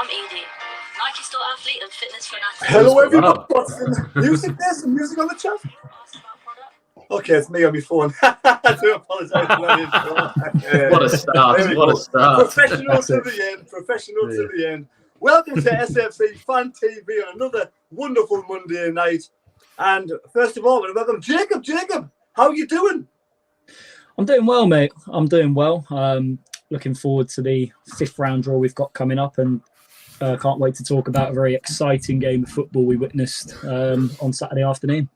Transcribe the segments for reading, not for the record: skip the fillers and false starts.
I'm Edie, Nike store athlete and fitness fanatic. Hello everyone. What's the music there? Some music on the chat? Okay, it's me on my phone. I do apologise. What a start. What a start. Professional to the end. Professional to the end. Welcome to SAFC Fan TV on another wonderful Monday night. And first of all, welcome Jacob. Jacob, how are you doing? I'm doing well, mate. I'm doing well. Looking forward to the 5th round draw we've got coming up, and can't wait to talk about a very exciting game of football we witnessed on Saturday afternoon.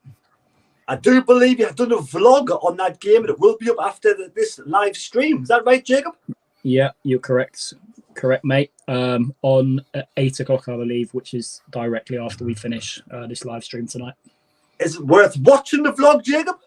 I do believe you have done a vlog on that game, and it will be up after this live stream. Is that right, Jacob? Yeah, you're correct. Correct, mate. On 8 o'clock, I believe, which is directly after we finish this live stream tonight. Is it worth watching the vlog, Jacob?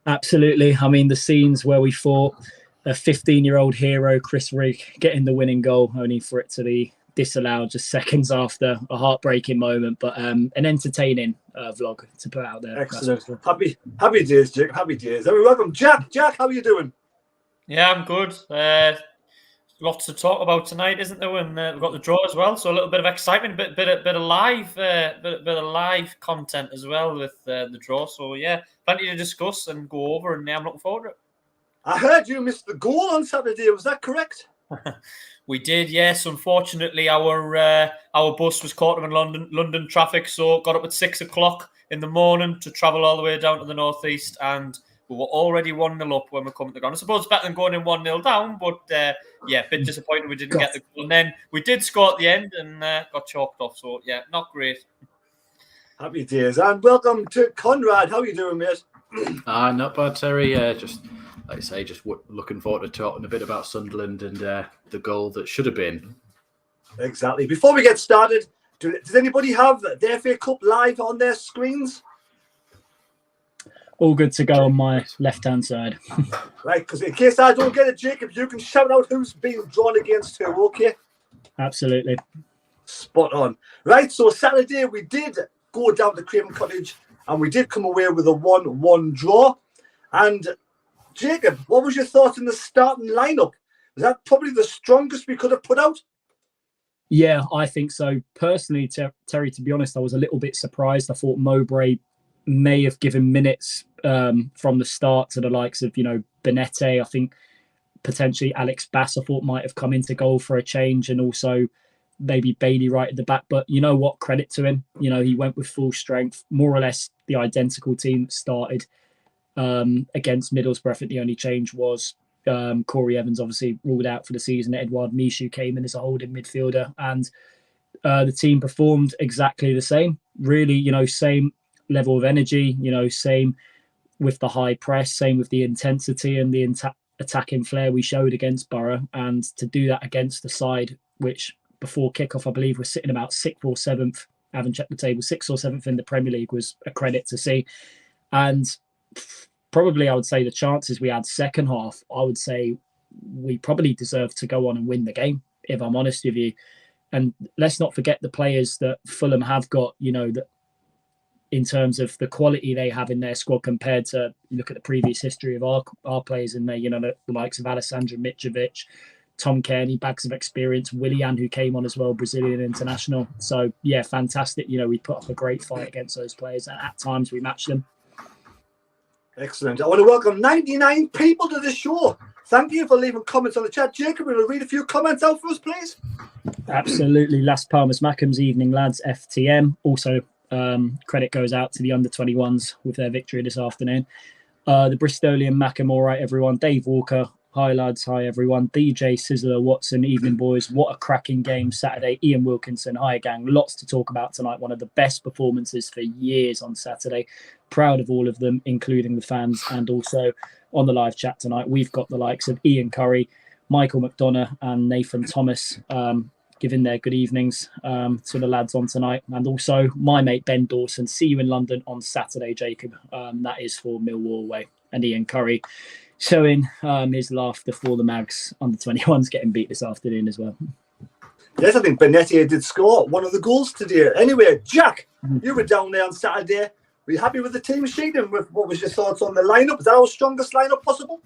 Absolutely. I mean, the scenes where we fought a 15-year-old hero, Chris Rigg, getting the winning goal, only for it to be disallowed just seconds after a heartbreaking moment, but an entertaining vlog to put out there. Excellent. Happy days, Jacob. Happy days. Welcome, Jack. Jack, how are you doing? Yeah, I'm good. Lots to talk about tonight, isn't there? And we've got the draw as well, so a little bit of excitement, bit of live content as well with the draw. So yeah, plenty to discuss and go over, and I'm looking forward to it. I heard you missed the goal on Saturday. Was that correct? We did, yes. Unfortunately, our bus was caught up in London traffic, so got up at 6 o'clock in the morning to travel all the way down to the northeast, and we were already 1-0 up when we come to the ground. I suppose it's better than going in 1-0 down, but yeah, a bit disappointed we didn't get the goal. And then we did score at the end and got chalked off. So yeah, not great. Happy days. And welcome to CONRAD. How are you doing, mate? Not bad, Terry. Just like I say, just looking forward to talking a bit about Sunderland and the goal that should have been. Exactly. Before we get started, does anybody have the FA Cup live on their screens? All good to go on my left-hand side. Right, because in case I don't get it, Jacob, you can shout out who's being drawn against who, okay? Absolutely. Spot on. Right, so Saturday we did go down to Craven Cottage and we did come away with a 1-1 draw. And Jacob, what was your thoughts on the starting lineup? Was that probably the strongest we could have put out? Yeah, I think so. Personally, Terry, to be honest, I was a little bit surprised. I thought Mowbray may have given minutes from the start to the likes of, Benete. I think potentially Alex Bass, I thought, might have come into goal for a change, and also maybe Bailey right at the back. But you know what? Credit to him. He went with full strength, more or less the identical team that started against Middlesbrough. I think the only change was Corey Evans, obviously ruled out for the season. Edouard Michou came in as a holding midfielder, and the team performed exactly the same. Really, same level of energy, same with the high press, same with the intensity and the attacking flair we showed against Borough. And to do that against the side, which before kickoff, I believe, was sitting about 6th or 7th, I haven't checked the table, 6th or 7th in the Premier League, was a credit to see. And probably I would say the chances we had second half, I would say we probably deserved to go on and win the game, if I'm honest with you. And let's not forget the players that Fulham have got, that in terms of the quality they have in their squad compared to, look at the previous history of our players in there, the likes of Alessandro Mitrovic, Tom Kearney, bags of experience, Willian, who came on as well, Brazilian international. So, yeah, fantastic. We put up a great fight against those players, and at times we matched them. Excellent. I want to welcome 99 people to the show. Thank you for leaving comments on the chat. Jacob, will you read a few comments out for us, please? Absolutely. Las Palmas Mackems, evening, lads, FTM. Also, credit goes out to the under-21s with their victory this afternoon. The Bristolian Mackem, all right, everyone. Dave Walker, hi, lads. Hi, everyone. DJ Sizzler Watson, evening, boys. What a cracking game Saturday. Ian Wilkinson, hi, gang. Lots to talk about tonight. One of the best performances for years on Saturday. Proud of all of them, including the fans. And also on the live chat tonight, we've got the likes of Ian Curry, Michael McDonough and Nathan Thomas giving their good evenings to the lads on tonight. And also my mate Ben Dawson. See you in London on Saturday, Jacob. That is for Millwall away. And Ian Curry showing his laughter for the Mags under 21s getting beat this afternoon as well. Yes, I think Benetti did score one of the goals today. Anyway, Jack, you were down there on Saturday. Were you happy with the team sheet, and what was your thoughts on the lineup? Is that our strongest lineup possible?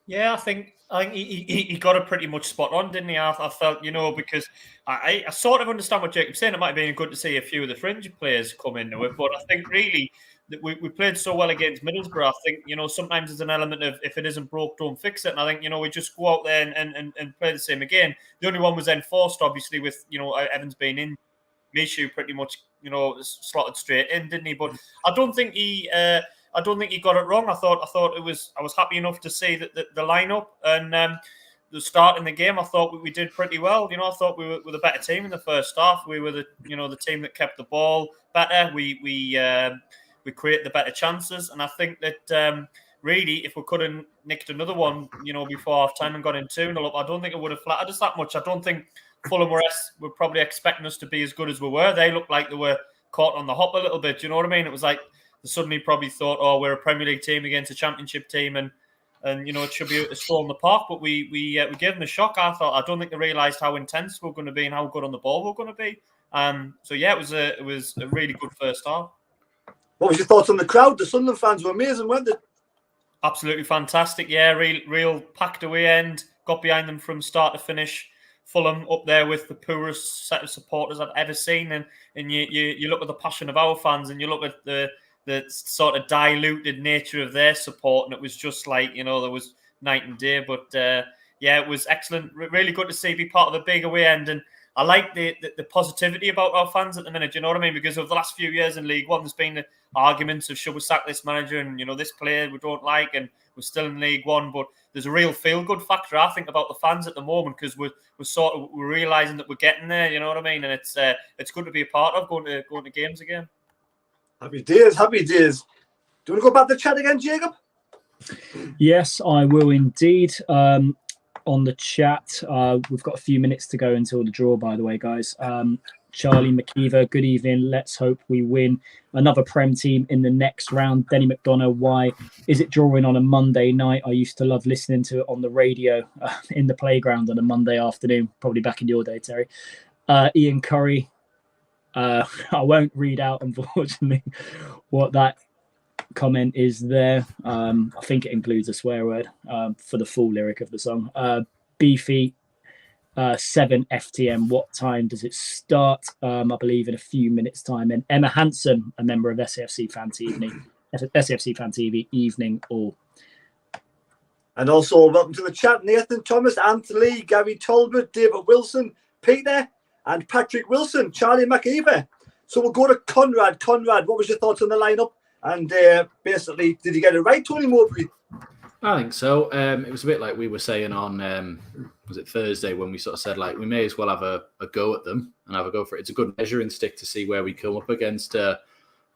Yeah, I think he got it pretty much spot on, didn't he? I felt, because I sort of understand what Jacob's saying. It might have been good to see a few of the fringe players come into it, but I think really that we played so well against Middlesbrough. I think, sometimes there's an element of if it isn't broke, don't fix it. And I think, we just go out there and play the same again. The only one was enforced, obviously, with, Evans being in. Michu pretty much, slotted straight in, didn't he? But I don't think he got it wrong. I thought it was. I was happy enough to see that the lineup and the start in the game. I thought we did pretty well. I thought we were the better team in the first half. We were the team that kept the ball better. We created the better chances, and I think that really, if we could have nicked another one, before half time and got in 2-0 up, I don't think it would have flattered us that much. I don't think Fulham were probably expecting us to be as good as we were. They looked like they were caught on the hop a little bit. Do you know what I mean? It was like they suddenly probably thought, oh, we're a Premier League team against a Championship team, and it should be a stroll in the park. But we gave them a shock. I don't think they realised how intense we're going to be and how good on the ball we're going to be. So yeah, it was a really good first half. What was your thoughts on the crowd? The Sunderland fans were amazing, weren't they? Absolutely fantastic. Yeah, real packed away end. Got behind them from start to finish. Fulham up there with the poorest set of supporters I've ever seen, and you look at the passion of our fans, and you look at the sort of diluted nature of their support, and it was just like there was night and day. But yeah, it was excellent. Really good to see be part of a big away end, and I like the positivity about our fans at the minute. You know what I mean? Because over the last few years in League One, there's been the arguments of should we sack this manager and this player we don't like, and we're still in League One, but there's a real feel-good factor, I think, about the fans at the moment because we're realising that we're getting there. You know what I mean? And it's good to be a part of going to games again. Happy days, happy days. Do you want to go back to the chat again, Jacob? Yes, I will indeed. On the chat, we've got a few minutes to go until the draw, by the way, guys. Charlie McKeever, good evening. Let's hope we win another Prem team in the next round. Denny McDonough, why is it drawing on a Monday night? I used to love listening to it on the radio in the playground on a Monday afternoon, probably back in your day, Terry. Ian Curry, I won't read out, unfortunately, what that comment is there. I think it includes a swear word for the full lyric of the song. Beefy 7 FTM, what time does it start? I believe in a few minutes time. And Emma Hansen, a member of SAFC Fan TV evening all. And also welcome to the chat, Nathan Thomas, Anthony, Gary Talbot, David Wilson, Peter and Patrick Wilson, Charlie McKeever. So we'll go to Conrad. Conrad, what was your thoughts on the lineup? And basically, did you get it right, Tony Mowbray? I think so. It was a bit like we were saying on, was it Thursday, when we sort of said, like, we may as well have a go at them and have a go for it. It's a good measuring stick to see where we come up against a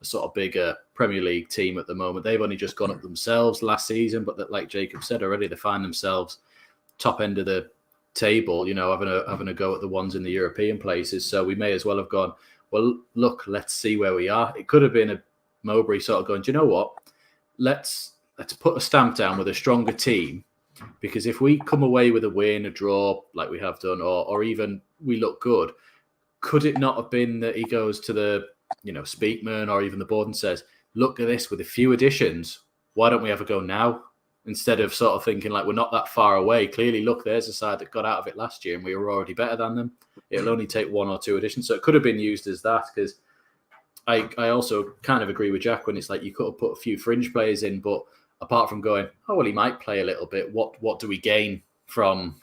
sort of bigger Premier League team at the moment. They've only just gone up themselves last season, but that, like Jacob said already, they find themselves top end of the table, having a go at the ones in the European places. So we may as well have gone, well, look, let's see where we are. It could have been a Mowbray sort of going, do you know what? Let's put a stamp down with a stronger team, because if we come away with a win, a draw, like we have done, or even we look good, could it not have been that he goes to the, Speakman or even the board and says, look at this with a few additions, why don't we have a go now? Instead of sort of thinking like we're not that far away. Clearly, look, there's a side that got out of it last year and we were already better than them. It'll only take 1 or 2 additions. So it could have been used as that, because I also kind of agree with Jack when it's like you could have put a few fringe players in, but apart from going, oh, well, he might play a little bit, what do we gain from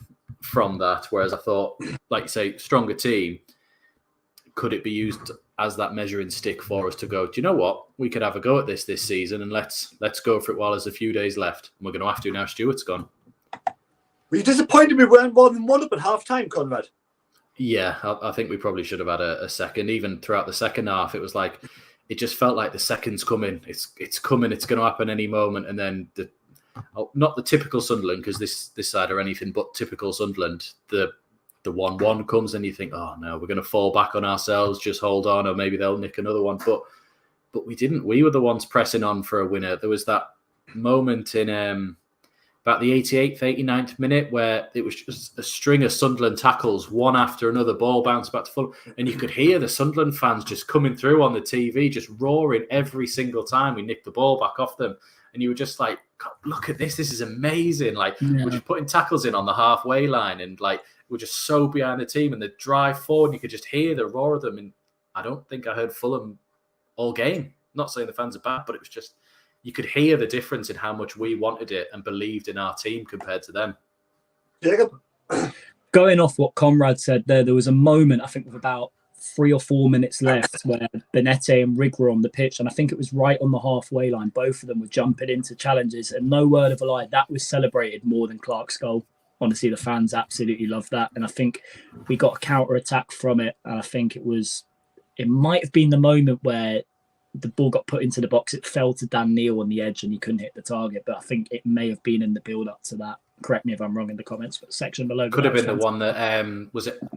that? Whereas I thought, like you say, stronger team, could it be used as that measuring stick for us to go, do you know what? We could have a go at this season, and let's go for it while there's a few days left. And we're going to have to now. Stuart's gone. Were you disappointed we weren't more than 1 up at half-time, Conrad? Yeah, I think we probably should have had a second. Even throughout the second half, it was like, it just felt like the second's coming. It's coming. It's going to happen any moment. And then not the typical Sunderland, because this side are anything but typical Sunderland. The 1-1 comes and you think, oh no, we're going to fall back on ourselves. Just hold on, or maybe they'll nick another one. But we didn't. We were the ones pressing on for a winner. There was that moment in about the 88th, 89th minute where it was just a string of Sunderland tackles, one after another, ball bounced back to Fulham. And you could hear the Sunderland fans just coming through on the TV, just roaring every single time we nicked the ball back off them. And you were just like, God, look at this. This is amazing. Like, we're just putting tackles in on the halfway line, and like, we're just so behind the team, and the drive forward, and you could just hear the roar of them. And I don't think I heard Fulham all game. Not saying the fans are bad, but it was just, you could hear the difference in how much we wanted it and believed in our team compared to them. Jacob? Going off what Conrad said there was a moment, I think, with about 3 or 4 minutes left where Benete and Rigg were on the pitch, and I think it was right on the halfway line. Both of them were jumping into challenges, and no word of a lie, that was celebrated more than Clark's goal. Honestly, the fans absolutely loved that, and I think we got a counter-attack from it, and I think it might have been the moment where the ball got put into the box, it fell to Dan Neil on the edge and he couldn't hit the target, but I think it may have been in the build-up to that. Correct me if I'm wrong in the comments, but section below. Could have been the one that,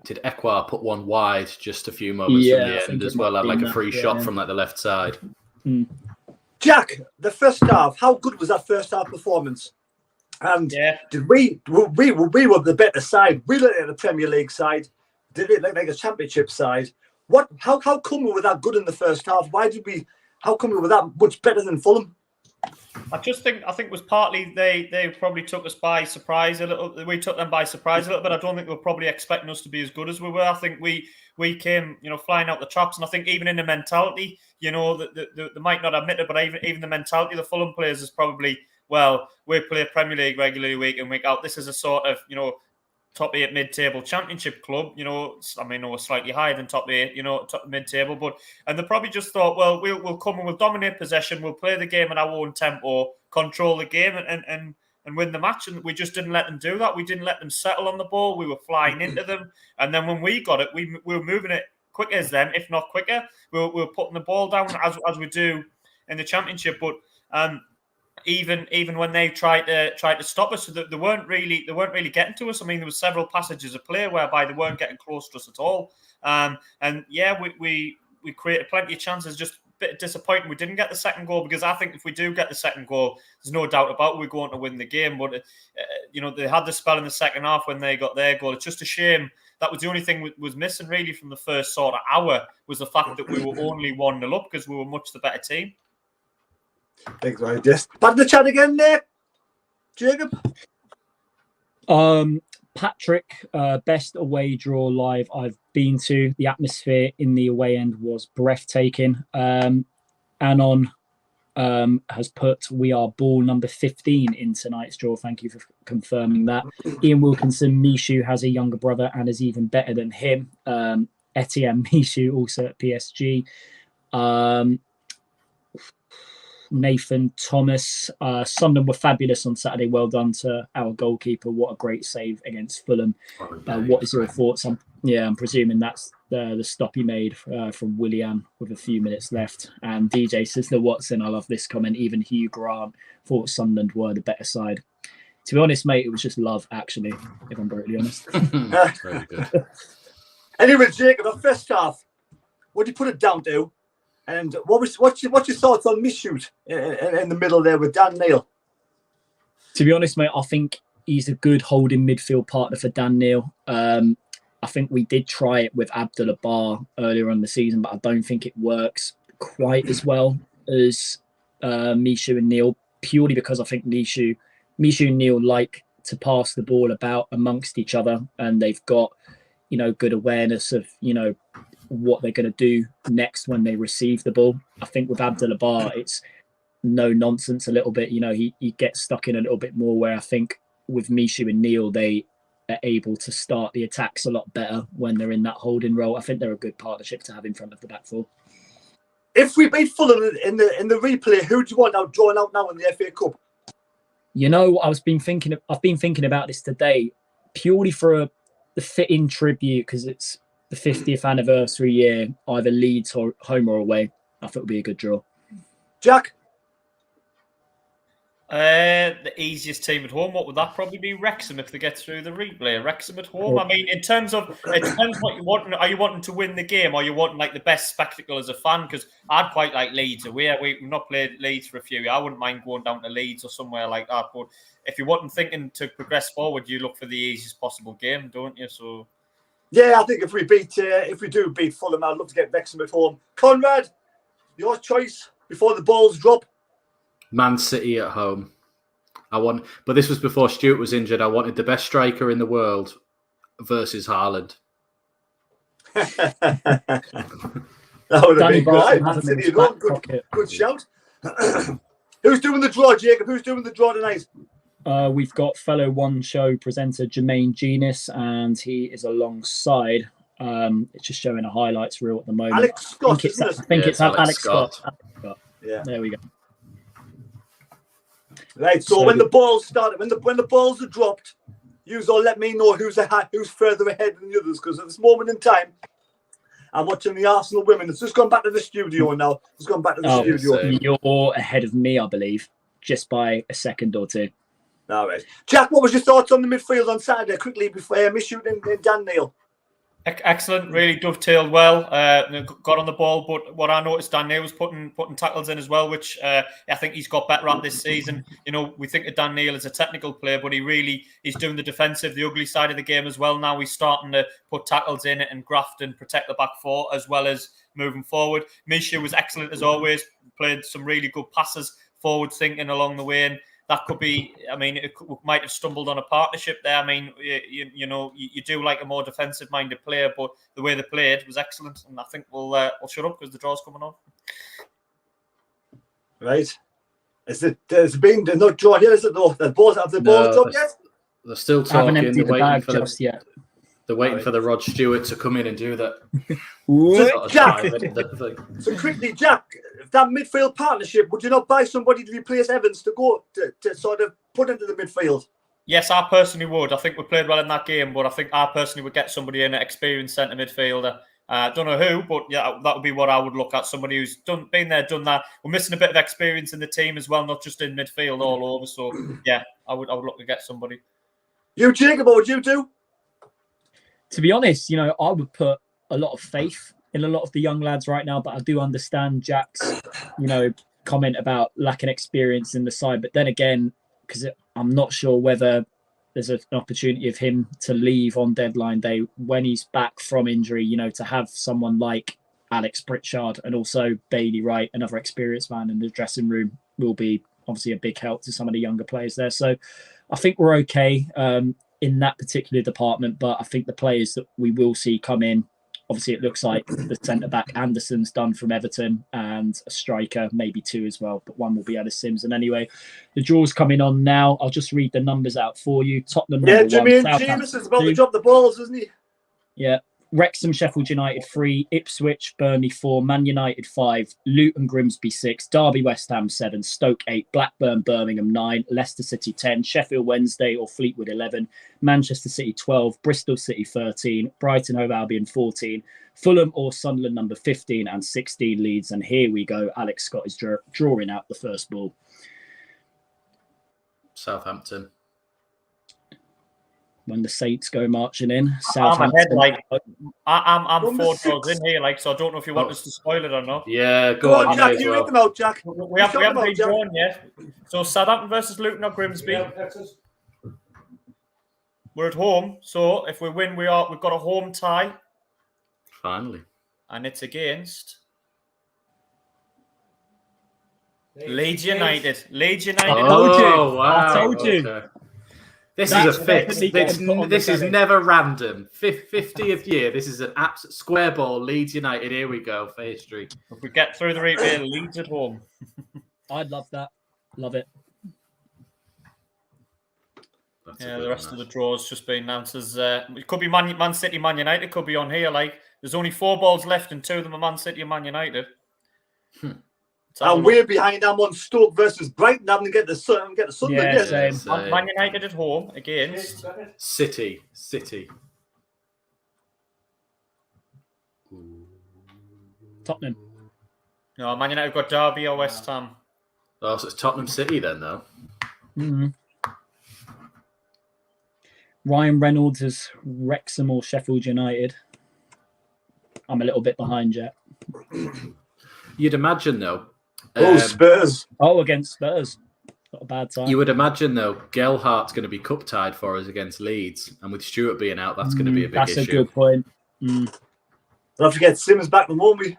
did Ekwar put one wide just a few moments from the end as well, had like a free shot from like the left side. Jack, the first half, how good was that first half performance? And did we were the better side. We looked at the Premier League side, did it look like a Championship side? How come we were that good in the first half? How come we were that much better than Fulham? I think it was partly they probably took us by surprise a little. We took them by surprise a little bit. I don't think they were probably expecting us to be as good as we were. I think we came, flying out the traps, and I think even in the mentality, they might not admit it, but even the mentality of the Fulham players is probably, well, we play Premier League regularly week in, week out. This is a sort of, top 8 mid-table Championship club, we're slightly higher than top 8, top mid-table, and they probably just thought, well, we'll come and we'll dominate possession, we'll play the game at our own tempo, control the game, and win the match. And we just didn't let them do that. We didn't let them settle on the ball. We were flying into them, and then when we got it, we were moving it quicker as them, if not quicker. We were putting the ball down as we do in the Championship, but. Even when they tried to stop us, they weren't really getting to us. I mean, there were several passages of play whereby they weren't getting close to us at all. We created plenty of chances. Just a bit disappointing we didn't get the second goal, because I think if we do get the second goal, there's no doubt about it, we're going to win the game. But they had the spell in the second half when they got their goal. It's just a shame. That was the only thing was missing really from the first sort of hour, was the fact that we were only 1-0 up, because we were much the better team. Thanks, right. Yes. Back to the chat again there, Jacob. Patrick, best away draw live I've been to. The atmosphere in the away end was breathtaking. Anon has put, we are ball number 15 in tonight's draw. Thank you for confirming that. Ian Wilkinson, Mishu has a younger brother and is even better than him. Etienne Mishu, also at PSG. Nathan Thomas, Sunderland were fabulous on Saturday. Well done to our goalkeeper. What a great save against Fulham. What is your thoughts? I'm presuming that's the stop he made from Willian with a few minutes left. And DJ says, "The Watson." I love this comment. Even Hugh Grant thought Sunderland were the better side. To be honest, mate, it was just love, actually, if I'm brutally honest. Very good. Anyway, Jacob, the first half, what do you put it down to? And what's your thoughts on Mishoot in the middle there with Dan Neil? To be honest, mate, I think he's a good holding midfield partner for Dan Neil. I think we did try it with Abdullah Bar earlier on the season, but I don't think it works quite as well as Mishu and Neil, purely because I think Mishu and Neil like to pass the ball about amongst each other, and they've got, good awareness of, what they're going to do next when they receive the ball. I think with Abdullah Bar, it's no nonsense a little bit. He gets stuck in a little bit more, where I think with Mishu and Neil, they are able to start the attacks a lot better when they're in that holding role. I think they're a good partnership to have in front of the back four. If we beat Fulham in the replay, who do you want out drawn out now in the FA Cup? I've been thinking about this today, purely for the fitting tribute, because it's the 50th anniversary year, either Leeds or home or away. I thought it would be a good draw. Jack? The easiest team at home, what would that probably be? Wrexham, if they get through the replay. Wrexham at home. I mean, it depends what you want. Are you wanting to win the game, or are you wanting like the best spectacle as a fan? Because I'd quite like Leeds away. We've not played Leeds for a few years. I wouldn't mind going down to Leeds or somewhere like that. But if you wasn't thinking to progress forward, you look for the easiest possible game, don't you? So yeah, I think if we do beat Fulham, I'd love to get Wrexham at home. Conrad, your choice before the balls drop. Man City at home. But this was before Stuart was injured. I wanted the best striker in the world versus Haaland. That would have Danny been Barton good. Man has him in City, his back good, pocket. good shout. Who's doing the draw, Jacob? Who's doing the draw tonight? We've got fellow One Show presenter Jermaine Genius, and he is alongside. It's just showing a highlights reel at the moment. Alex Scott, I think it's Alex Scott. Yeah. There we go. Right. So when the balls started, when the balls are dropped, you all let me know who's further ahead than the others, because at this moment in time, I'm watching the Arsenal women. It's just gone back to the studio now. It's gone back to the studio. You're ahead of me, I believe, just by a second or two. All right. Jack, what was your thoughts on the midfield on Saturday? Quickly, before Mishoot and Dan Neil. Excellent, really dovetailed well. Got on the ball, but what I noticed, Dan Neil was putting tackles in as well, which I think he's got better at this season. You know, we think of Dan Neil as a technical player, but he's doing the defensive, the ugly side of the game as well. Now he's starting to put tackles in it and graft and protect the back four as well as moving forward. Misha was excellent as always. Played some really good passes, forward thinking along the way, and that could be, I mean, we might have stumbled on a partnership there. I mean, you know, you do like a more defensive-minded player, but the way they played was excellent. And I think we'll shut up because the draw's coming on. Right. There's been no draw here, is it? Though the balls have the balls dropped yet? They're still I haven't talking. emptied the bag just yet. They're waiting for the Rod Stewart to come in and do that. So quickly, Jack, if that midfield partnership, would you not buy somebody to replace Evans to go to sort of put into the midfield? Yes, I personally would. I think we played well in that game, but I think I personally would get somebody in, an experienced centre midfielder. Don't know who, but yeah, that would be what I would look at. Somebody who's been there, done that. We're missing a bit of experience in the team as well, not just in midfield all over. So yeah, I would look to get somebody. You, Jacob, what would you do? To be honest, you know, I would put a lot of faith in a lot of the young lads right now, but I do understand Jack's, you know, comment about lacking experience in the side. But then again, because I'm not sure whether there's an opportunity of him to leave on deadline day when he's back from injury, you know, to have someone like Alex Pritchard and also Bailey Wright, another experienced man in the dressing room, will be obviously a big help to some of the younger players there. So I think we're okay in that particular department, but I think the players that we will see come in, obviously it looks like the centre-back Anderson's done from Everton and a striker, maybe two as well, but one will be Ellis Simpson. Anyway, the draw's coming on now. I'll just read the numbers out for you. Tottenham number one. James is about to drop the balls, isn't he? Yeah. Wrexham, Sheffield United 3, Ipswich, Burnley 4, Man United 5, Luton, Grimsby 6, Derby, West Ham 7, Stoke 8, Blackburn, Birmingham 9, Leicester City 10, Sheffield Wednesday or Fleetwood 11, Manchester City 12, Bristol City 13, Brighton Hove Albion 14, Fulham or Sunderland number 15 and 16 Leeds. And here we go. Alex Scott is drawing out the first ball. Southampton. When the Saints go marching in, I'm ahead, like I'm 4 draws in here, like, so I don't know if you want us to spoil it or not. Yeah, go on, Jack. You read them out, Jack. We haven't been drawn yet. So Southampton versus Luton or Grimsby. We're at home, so if we win, we've got a home tie. Finally, and it's against Leeds United. Leeds United. Oh, wow. I told you. Okay. This is a fix. This is never random. 50th year. This is an absolute square ball. Leeds United. Here we go for history. If we get through the replay, Leeds at home. I'd love that. Love it. Yeah, the rest of the draws just been announced as it could be Man City, Man United. Could be on here. Like, there's only 4 balls left, and 2 of them are Man City and Man United. And we're behind them on Stoke versus Brighton, having to get the Sunderland. Yeah, same. Man United at home against City. Tottenham. No, Man United got Derby or West Ham. Oh, so it's Tottenham City then, though. Mm-hmm. Ryan Reynolds is Wrexham or Sheffield United. I'm a little bit behind, Jack. You'd imagine, though. Spurs. Oh, against Spurs. Not a bad time. You would imagine, though, Gelhardt's going to be cup tied for us against Leeds. And with Stewart being out, that's going to be a big issue. That's a good point. We'll have to get Simmons back, won't we?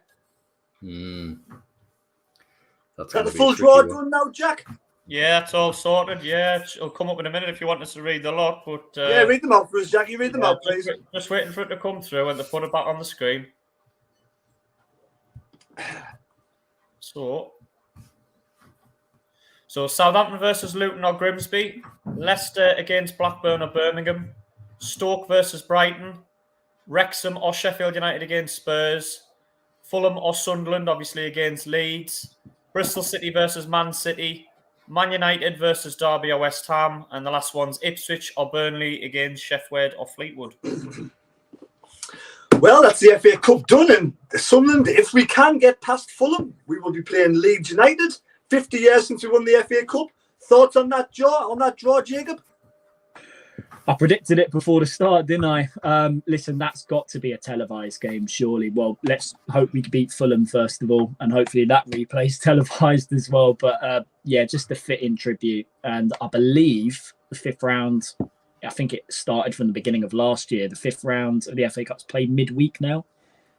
That's Got the full draw done now, Jack? Yeah, it's all sorted. Yeah, it'll come up in a minute if you want us to read the lot. But yeah, read them out for us, Jackie. Read them out, please. Just waiting for it to come through and to put it back on the screen. So Southampton versus Luton or Grimsby, Leicester against Blackburn or Birmingham, Stoke versus Brighton, Wrexham or Sheffield United against Spurs, Fulham or Sunderland, obviously against Leeds, Bristol City versus Man City, Man United versus Derby or West Ham, and the last one's Ipswich or Burnley against Sheffield or Fleetwood. Well, that's the FA Cup done, and Sunderland, if we can get past Fulham, we will be playing Leeds United. 50 years since we won the FA Cup. Thoughts on that draw, Jacob? I predicted it before the start, didn't I? Listen, that's got to be a televised game, surely. Well, let's hope we can beat Fulham first of all, and hopefully that replay's televised as well. But yeah, just a fitting tribute. And I believe the fifth round, I think it started from the beginning of last year. The fifth round of the FA Cup's played midweek now,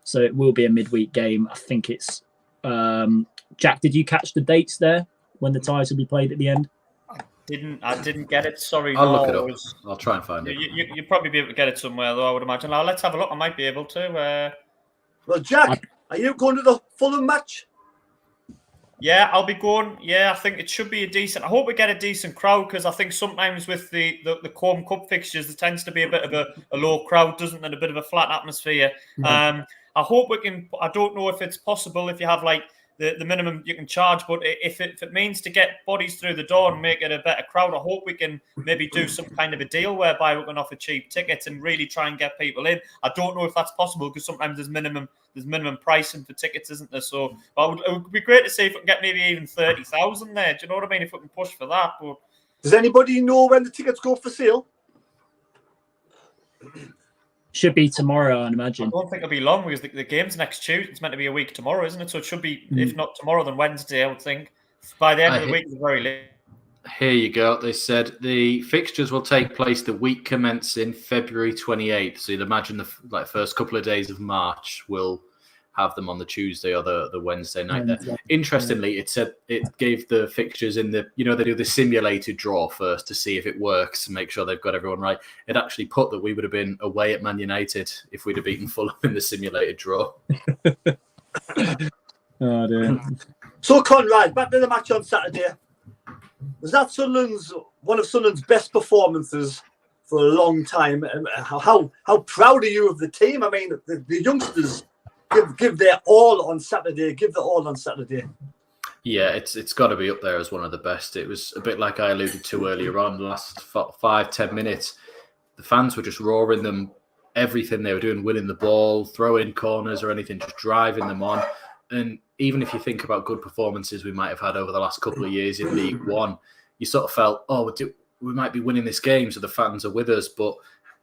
so it will be a midweek game. I think it's Jack. Did you catch the dates there when the ties will be played at the end? I didn't get it. Sorry. I'll look it up. I'll try and find it. You'll probably be able to get it somewhere, though, I would imagine. Now, let's have a look. I might be able to. Well, Jack, are you going to the Fulham match? Yeah, I'll be going. Yeah, I think it should be a decent. I hope we get a decent crowd, because I think sometimes with the Comb Cup fixtures, there tends to be a bit of a low crowd, doesn't there? And a bit of a flat atmosphere. Mm-hmm. I hope we can. I don't know if it's possible if you have like the minimum you can charge, but if it means to get bodies through the door and make it a better crowd, I hope we can maybe do some kind of a deal whereby we can offer cheap tickets and really try and get people in. I don't know if that's possible, because sometimes there's minimum pricing for tickets, isn't there? So it would be great to see if we can get maybe even 30,000 there. Do you know what I mean? If we can push for that. But does anybody know when the tickets go for sale? Should be tomorrow, I'd imagine. I don't think it'll be long, because the game's next Tuesday. It's meant to be a week tomorrow, isn't it? So it should be, if not tomorrow, then Wednesday, I would think. By the end of the week, it's very late. Here you go. They said the fixtures will take place the week commencing February 28th. So you'd imagine the first couple of days of March will have them on the Tuesday or the Wednesday night. There. Interestingly, it said it gave the fixtures in the, they do the simulated draw first to see if it works and make sure they've got everyone right. It actually put that we would have been away at Man United if we'd have beaten Fulham in the simulated draw. Oh dear. So, Conrad, back to the match on Saturday. Was that one of Sunderland's best performances for a long time? How proud are you of the team? I mean, the youngsters give their all on Saturday. Give their all on Saturday. Yeah, it's got to be up there as one of the best. It was a bit like I alluded to earlier on. The last 5-10 minutes, the fans were just roaring them everything they were doing, winning the ball, throwing corners or anything, just driving them on. And even if you think about good performances we might have had over the last couple of years in League One, you sort of felt, we might be winning this game, so the fans are with us. But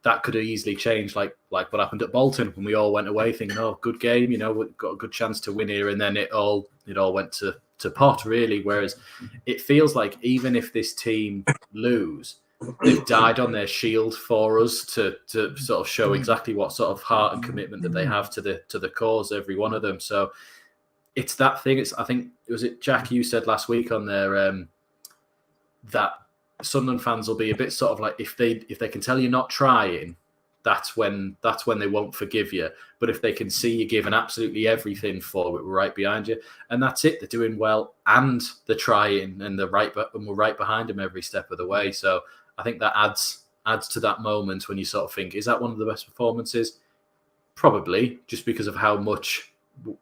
that could have easily changed, like what happened at Bolton when we all went away thinking, good game, we've got a good chance to win here, and then it all went to pot, really. Whereas it feels like even if this team lose, they've died on their shield for us to sort of show exactly what sort of heart and commitment that they have to the cause, every one of them. So it's that thing. I think, was it Jack, you said last week on there that Sunderland fans will be a bit sort of like, if they can tell you're not trying, that's when they won't forgive you. But if they can see you giving absolutely everything for it, we're right behind you, and that's it. They're doing well and they're trying, and we're right behind them every step of the way. So I think that adds to that moment when you sort of think, is that one of the best performances? Probably, just because of how much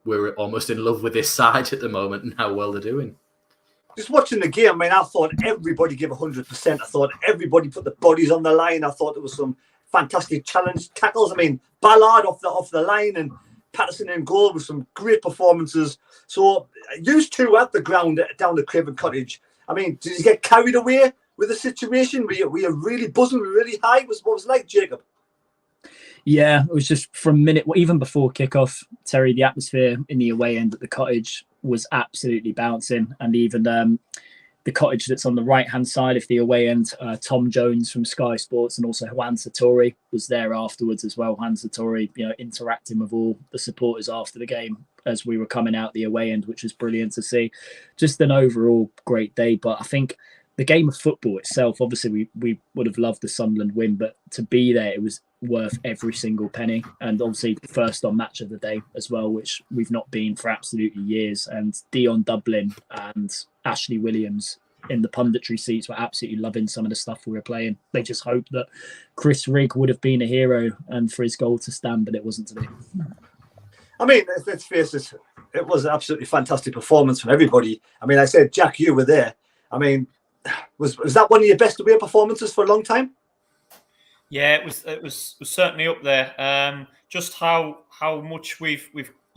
we're almost in love with this side at the moment and how well they're doing. Just watching the game, I mean, I thought everybody gave 100%. I thought everybody put the bodies on the line. I thought there was some fantastic challenge tackles. I mean, Ballard off the line and Patterson in goal with some great performances. So, used to at the ground down at Craven Cottage. I mean, did you get carried away with the situation? Were you really buzzing? Were you really high? What was it like, Jacob? Yeah, it was just from even before kickoff, Terry, the atmosphere in the away end at the Cottage was absolutely bouncing. And even the Cottage that's on the right-hand side of the away end, Tom Jones from Sky Sports and also Juan Sartori was there afterwards as well. Juan Sartori, interacting with all the supporters after the game. as we were coming out the away end, which was brilliant to see. Just an overall great day. But I think the game of football itself, obviously we would have loved the Sunderland win, but to be there, it was worth every single penny. And obviously first on match of the day as well, which we've not been for absolutely years. And Dion Dublin and Ashley Williams in the punditry seats were absolutely loving some of the stuff we were playing. They just hoped that Chris Rigg would have been a hero and for his goal to stand, but it wasn't to be. I mean, let's face it, it was an absolutely fantastic performance from everybody. I mean, I said, Jack, you were there. I mean, was that one of your best away performances for a long time? Yeah, it was certainly up there. Just how much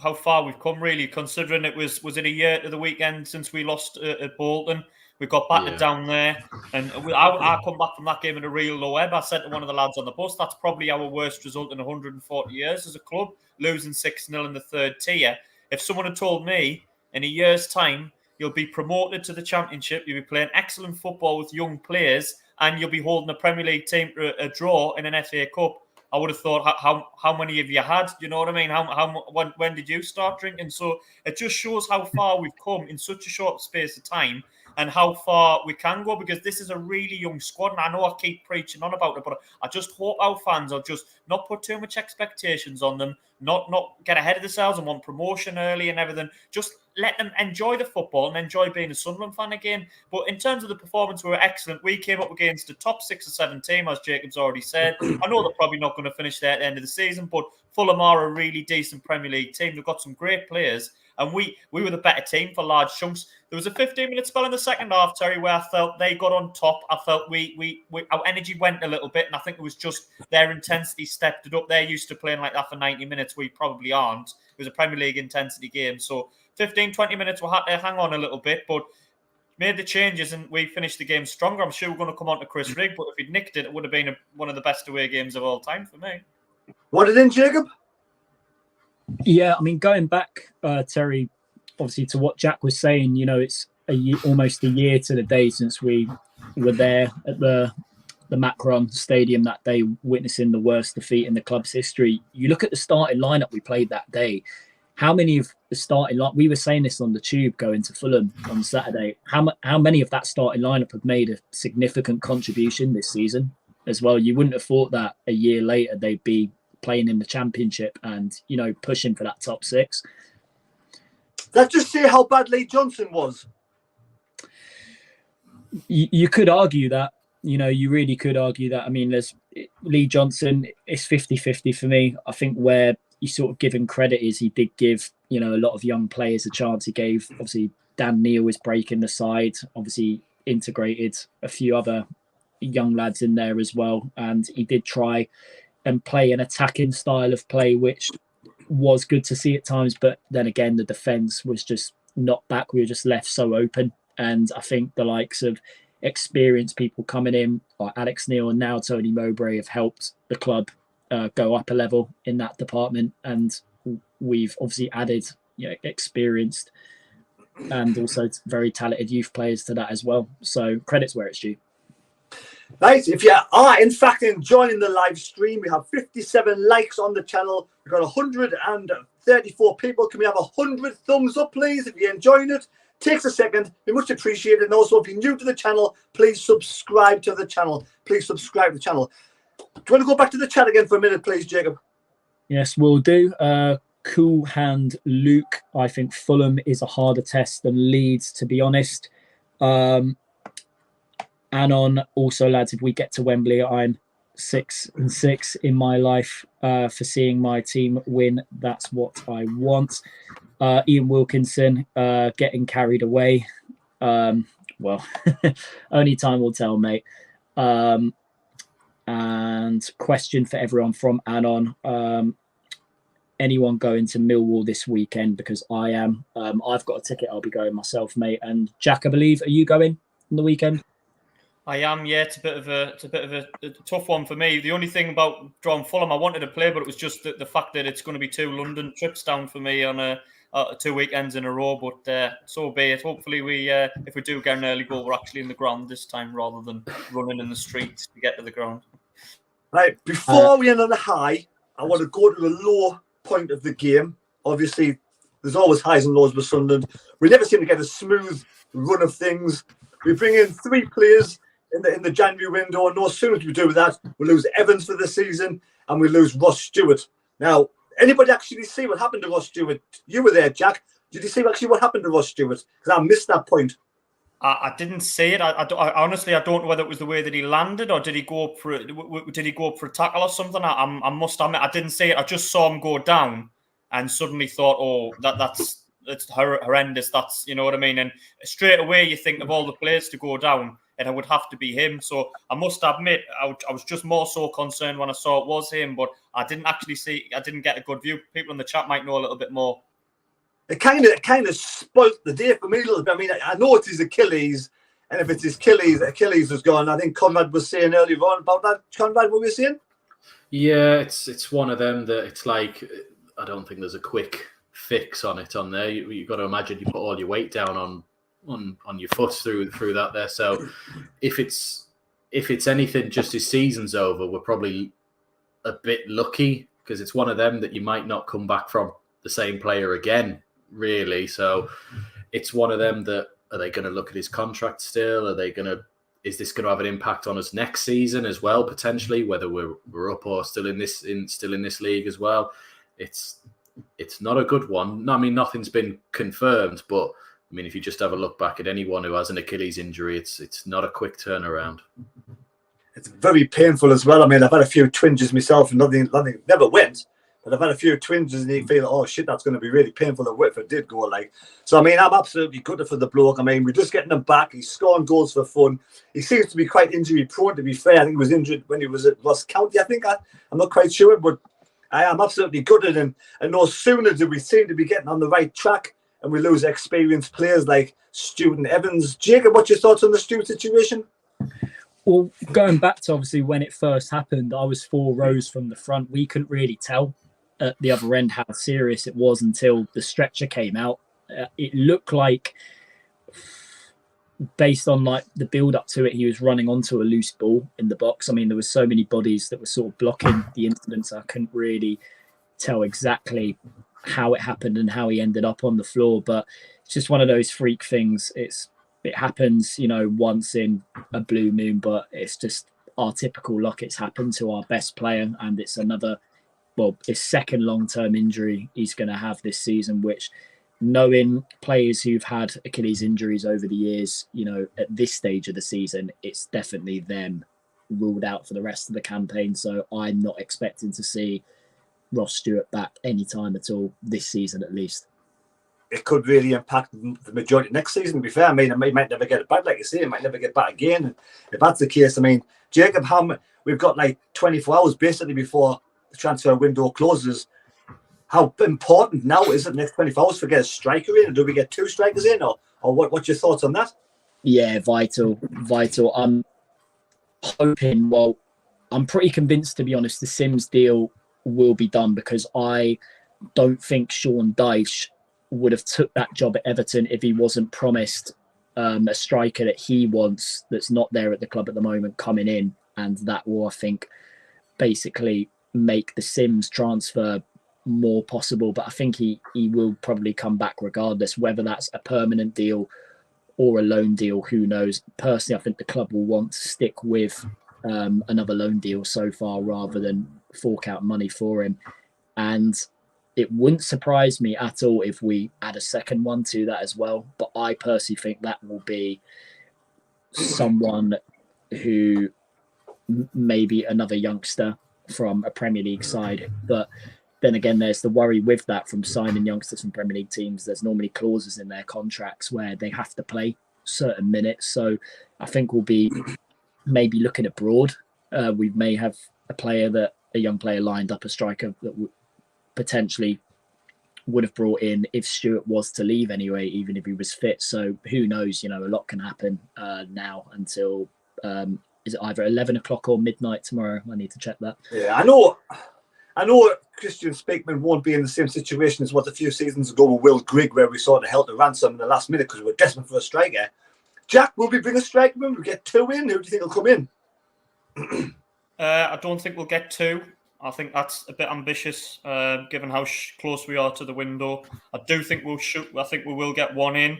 how far we've come, really, considering it was it a year to the weekend since we lost at Bolton. We got battered down there, and I come back from that game in a real low ebb. I said to one of the lads on the bus, that's probably our worst result in 140 years as a club, losing 6-0 in the third tier. If someone had told me in a year's time you'll be promoted to the Championship, you'll be playing excellent football with young players, and you'll be holding a Premier League team to a draw in an FA Cup, I would have thought, how many of you had? You know what I mean? When did you start drinking? So it just shows how far we've come in such a short space of time, and how far we can go, because this is a really young squad. And I know I keep preaching on about it, but I just hope our fans will just not put too much expectations on them, not get ahead of themselves and want promotion early and everything. Just let them enjoy the football and enjoy being a Sunderland fan again. But in terms of the performance, we were excellent. We came up against the top 6 or 7 team, as Jacob's already said. I know they're probably not going to finish there at the end of the season, but Fulham are a really decent Premier League team. They've got some great players, and we were the better team for large chunks. There was a 15-minute spell in the second half, Terry, where I felt they got on top. I felt our energy went a little bit, and I think it was just their intensity stepped it up. They're used to playing like that for 90 minutes. We probably aren't. It was a Premier League intensity game. So 15, 20 minutes, we had to hang on a little bit, but made the changes and we finished the game stronger. I'm sure we're going to come on to Chris Rigg, but if he'd nicked it, it would have been one of the best away games of all time for me. What did in, Jacob? Yeah, I mean, going back, Terry, obviously to what Jack was saying, you know, it's almost a year to the day since we were there at the Macron Stadium that day, witnessing the worst defeat in the club's history. You look at the starting lineup we played that day. How many of the starting line? We were saying this on the tube going to Fulham on Saturday. How many of that starting lineup have made a significant contribution this season as well? You wouldn't have thought that a year later they'd be playing in the Championship and, you know, pushing for that top 6. Let's just see how bad Lee Johnson was. You could argue that. You know, you really could argue that. I mean, there's Lee Johnson, it's 50-50 for me. I think where you sort of give him credit is he did give, you know, a lot of young players a chance. He gave, obviously, Dan Neil was breaking the side, obviously integrated a few other young lads in there as well. And he did try and play an attacking style of play, which was good to see at times. But then again, the defence was just not back. We were just left so open. And I think the likes of experienced people coming in, like Alex Neil and now Tony Mowbray, have helped the club go up a level in that department. And we've obviously added, you know, experienced and also very talented youth players to that as well. So credit's where it's due. Right, if you are in fact enjoying the live stream, we have 57 likes on the channel. We've got 134 people. Can we have 100 thumbs up, please, if you're enjoying it? Takes a second. We much appreciate it. And also, if you're new to the channel, please subscribe to the channel. Please subscribe to the channel. Do you want to go back to the chat again for a minute, please, Jacob? Yes, we'll do. Cool Hand Luke, I think Fulham is a harder test than Leeds, to be honest. Anon, also, lads, if we get to Wembley, I'm 6-6 in my life for seeing my team win. That's what I want. Ian Wilkinson, getting carried away. Well, only time will tell, mate. And question for everyone from Anon. Anyone going to Millwall this weekend? Because I am. I've got a ticket. I'll be going myself, mate. And Jack, I believe, are you going on the weekend? I am, yeah. It's a bit of a tough one for me. The only thing about drawing Fulham, I wanted to play, but it was just the fact that it's going to be 2 London trips down for me on 2 weekends in a row. But so be it. Hopefully, if we do get an early goal, we're actually in the ground this time rather than running in the streets to get to the ground. Right, before we end on the high, I want to go to the low point of the game. Obviously, There's always highs and lows with Sunderland. We never seem to get a smooth run of things. We bring in 3 players in the January window, and no sooner do we do that, we lose Evans for the season and we lose Ross Stewart. Now, anybody actually see what happened to Ross Stewart? You were there, Jack. Did you see actually what happened to Ross Stewart? Because I missed that point. I didn't see it. I honestly, I don't know whether it was the way that he landed or did he go up for a tackle or something. I must admit, I didn't see it. I just saw him go down and suddenly thought, oh, that's horrendous. That's, you know what I mean? And straight away you think of all the players to go down, and it would have to be him. So I must admit, I was just more so concerned when I saw it was him, but I didn't actually see. I didn't get a good view. People in the chat might know a little bit more. It kind of spoilt the day for me a little bit. I mean, I know it is Achilles, and if it's his Achilles is gone. I think CONRAD was saying earlier on about that. CONRAD, what were you saying? Yeah, it's one of them that it's like, I don't think there's a quick fix on it on there. You've got to imagine you put all your weight down on your foot through that there. So if it's anything, just his season's over, we're probably a bit lucky, because it's one of them that you might not come back from the same player again, really. So it's one of them that, are they going to look at his contract still? Is this going to have an impact on us next season as well, potentially, whether we're up or still in this league as well? It's not a good one. I mean, nothing's been confirmed, but I mean, if you just have a look back at anyone who has an Achilles injury, it's not a quick turnaround. It's very painful as well. I mean, I've had a few twinges myself, and nothing never went. But I've had a few twinges, and you feel, oh shit, that's going to be really painful if it did go like. So I mean, I'm absolutely gutted for the bloke. I mean, we're just getting him back. He's scoring goals for fun. He seems to be quite injury prone, to be fair. I think he was injured when he was at Ross County. I think I'm not quite sure, but I am absolutely gutted. And no sooner do we seem to be getting on the right track, and we lose experienced players like Stewart and Evans. Jacob, what's your thoughts on the Stewart situation? Well, going back to obviously when it first happened, I was 4 rows from the front. We couldn't really tell at the other end how serious it was until the stretcher came out. It looked like, based on like the build up to it, he was running onto a loose ball in the box. I mean, there were so many bodies that were sort of blocking the incident, so I couldn't really tell exactly how it happened and how he ended up on the floor. But it's just one of those freak things. It happens, you know, once in a blue moon, but it's just our typical luck. It's happened to our best player, and it's his second long-term injury he's going to have this season, which, knowing players who've had Achilles injuries over the years, you know, at this stage of the season, it's definitely them ruled out for the rest of the campaign. So I'm not expecting to see Ross Stewart back anytime at all this season, at least. It could really impact the majority next season, to be fair. I mean, he might never get it back, like you say. He might never get back again. And if that's the case, I mean, Jacob, we've got like 24 hours basically before the transfer window closes. How important now is it the next 24 hours to get a striker in? Or do we get 2 strikers in? Or what's your thoughts on that? Yeah, vital. I'm hoping, I'm pretty convinced, to be honest, the Sims deal will be done, because I don't think Sean Dyche would have took that job at Everton if he wasn't promised a striker that he wants, that's not there at the club at the moment, coming in. And that will, I think, basically make the Sims transfer more possible. But I think he will probably come back regardless, whether that's a permanent deal or a loan deal, who knows. Personally, I think the club will want to stick with another loan deal so far, rather than fork out money for him. And it wouldn't surprise me at all if we add a second one to that as well. But I personally think that will be someone who maybe another youngster from a Premier League side. But then again, there's the worry with that from signing youngsters from Premier League teams. There's normally clauses in their contracts where they have to play certain minutes. So I think we'll be maybe looking abroad. We may have a young player lined up, a striker that potentially would have brought in if Stewart was to leave anyway, even if he was fit. So who knows, you know, a lot can happen now until is it either 11 o'clock or midnight tomorrow? I need to check that. Yeah, I know Christian Speakman won't be in the same situation as what a few seasons ago with Will Grigg, where we sort of held the ransom in the last minute because we were desperate for a striker. Jack, will we bring a striker in? We'll get 2 in. Who do you think will come in? I don't think we'll get 2. I think that's a bit ambitious, given how close we are to the window. I do think we'll shoot. I think we will get one in.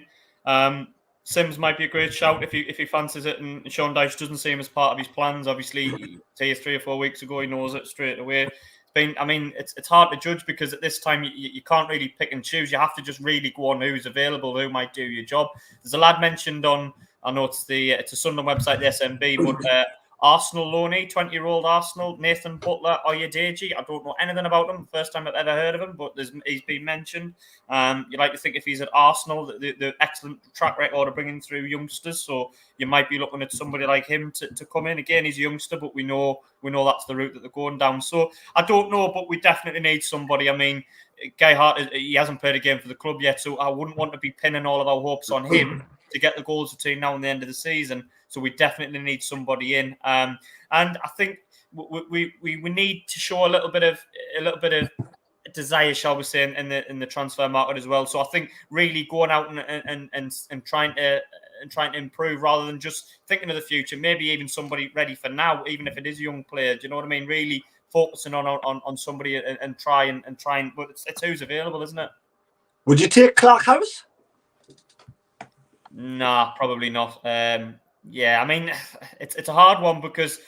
Sims might be a great shout if he fancies it, and Sean Dyche doesn't see him as part of his plans. Obviously, say 3 or 4 weeks ago, he knows it straight away. It's hard to judge because at this time you can't really pick and choose. You have to just really go on who's available, who might do your job. There's a lad mentioned on, I know it's a Sunderland website, the SMB, but Arsenal loanee, 20-year-old Arsenal, Nathan Butler Oyedeji. I don't know anything about him. First time I've ever heard of him, but he's been mentioned. You like to think if he's at Arsenal, the excellent track record of bringing through youngsters, so you might be looking at somebody like him to come in. Again, he's a youngster, but we know that's the route that they're going down. So I don't know, but we definitely need somebody. I mean, Guy Hart, he hasn't played a game for the club yet, so I wouldn't want to be pinning all of our hopes on him to get the goals between now and the end of the season. So we definitely need somebody in, and I think we need to show a little bit of desire, shall we say, in the transfer market as well. So I think really going out and trying to improve rather than just thinking of the future. Maybe even somebody ready for now, even if it is a young player. Do you know what I mean? Really focusing on somebody and trying. But it's who's available, isn't it? Would you take Clark Harris? Nah, probably not. Yeah, I mean, it's a hard one because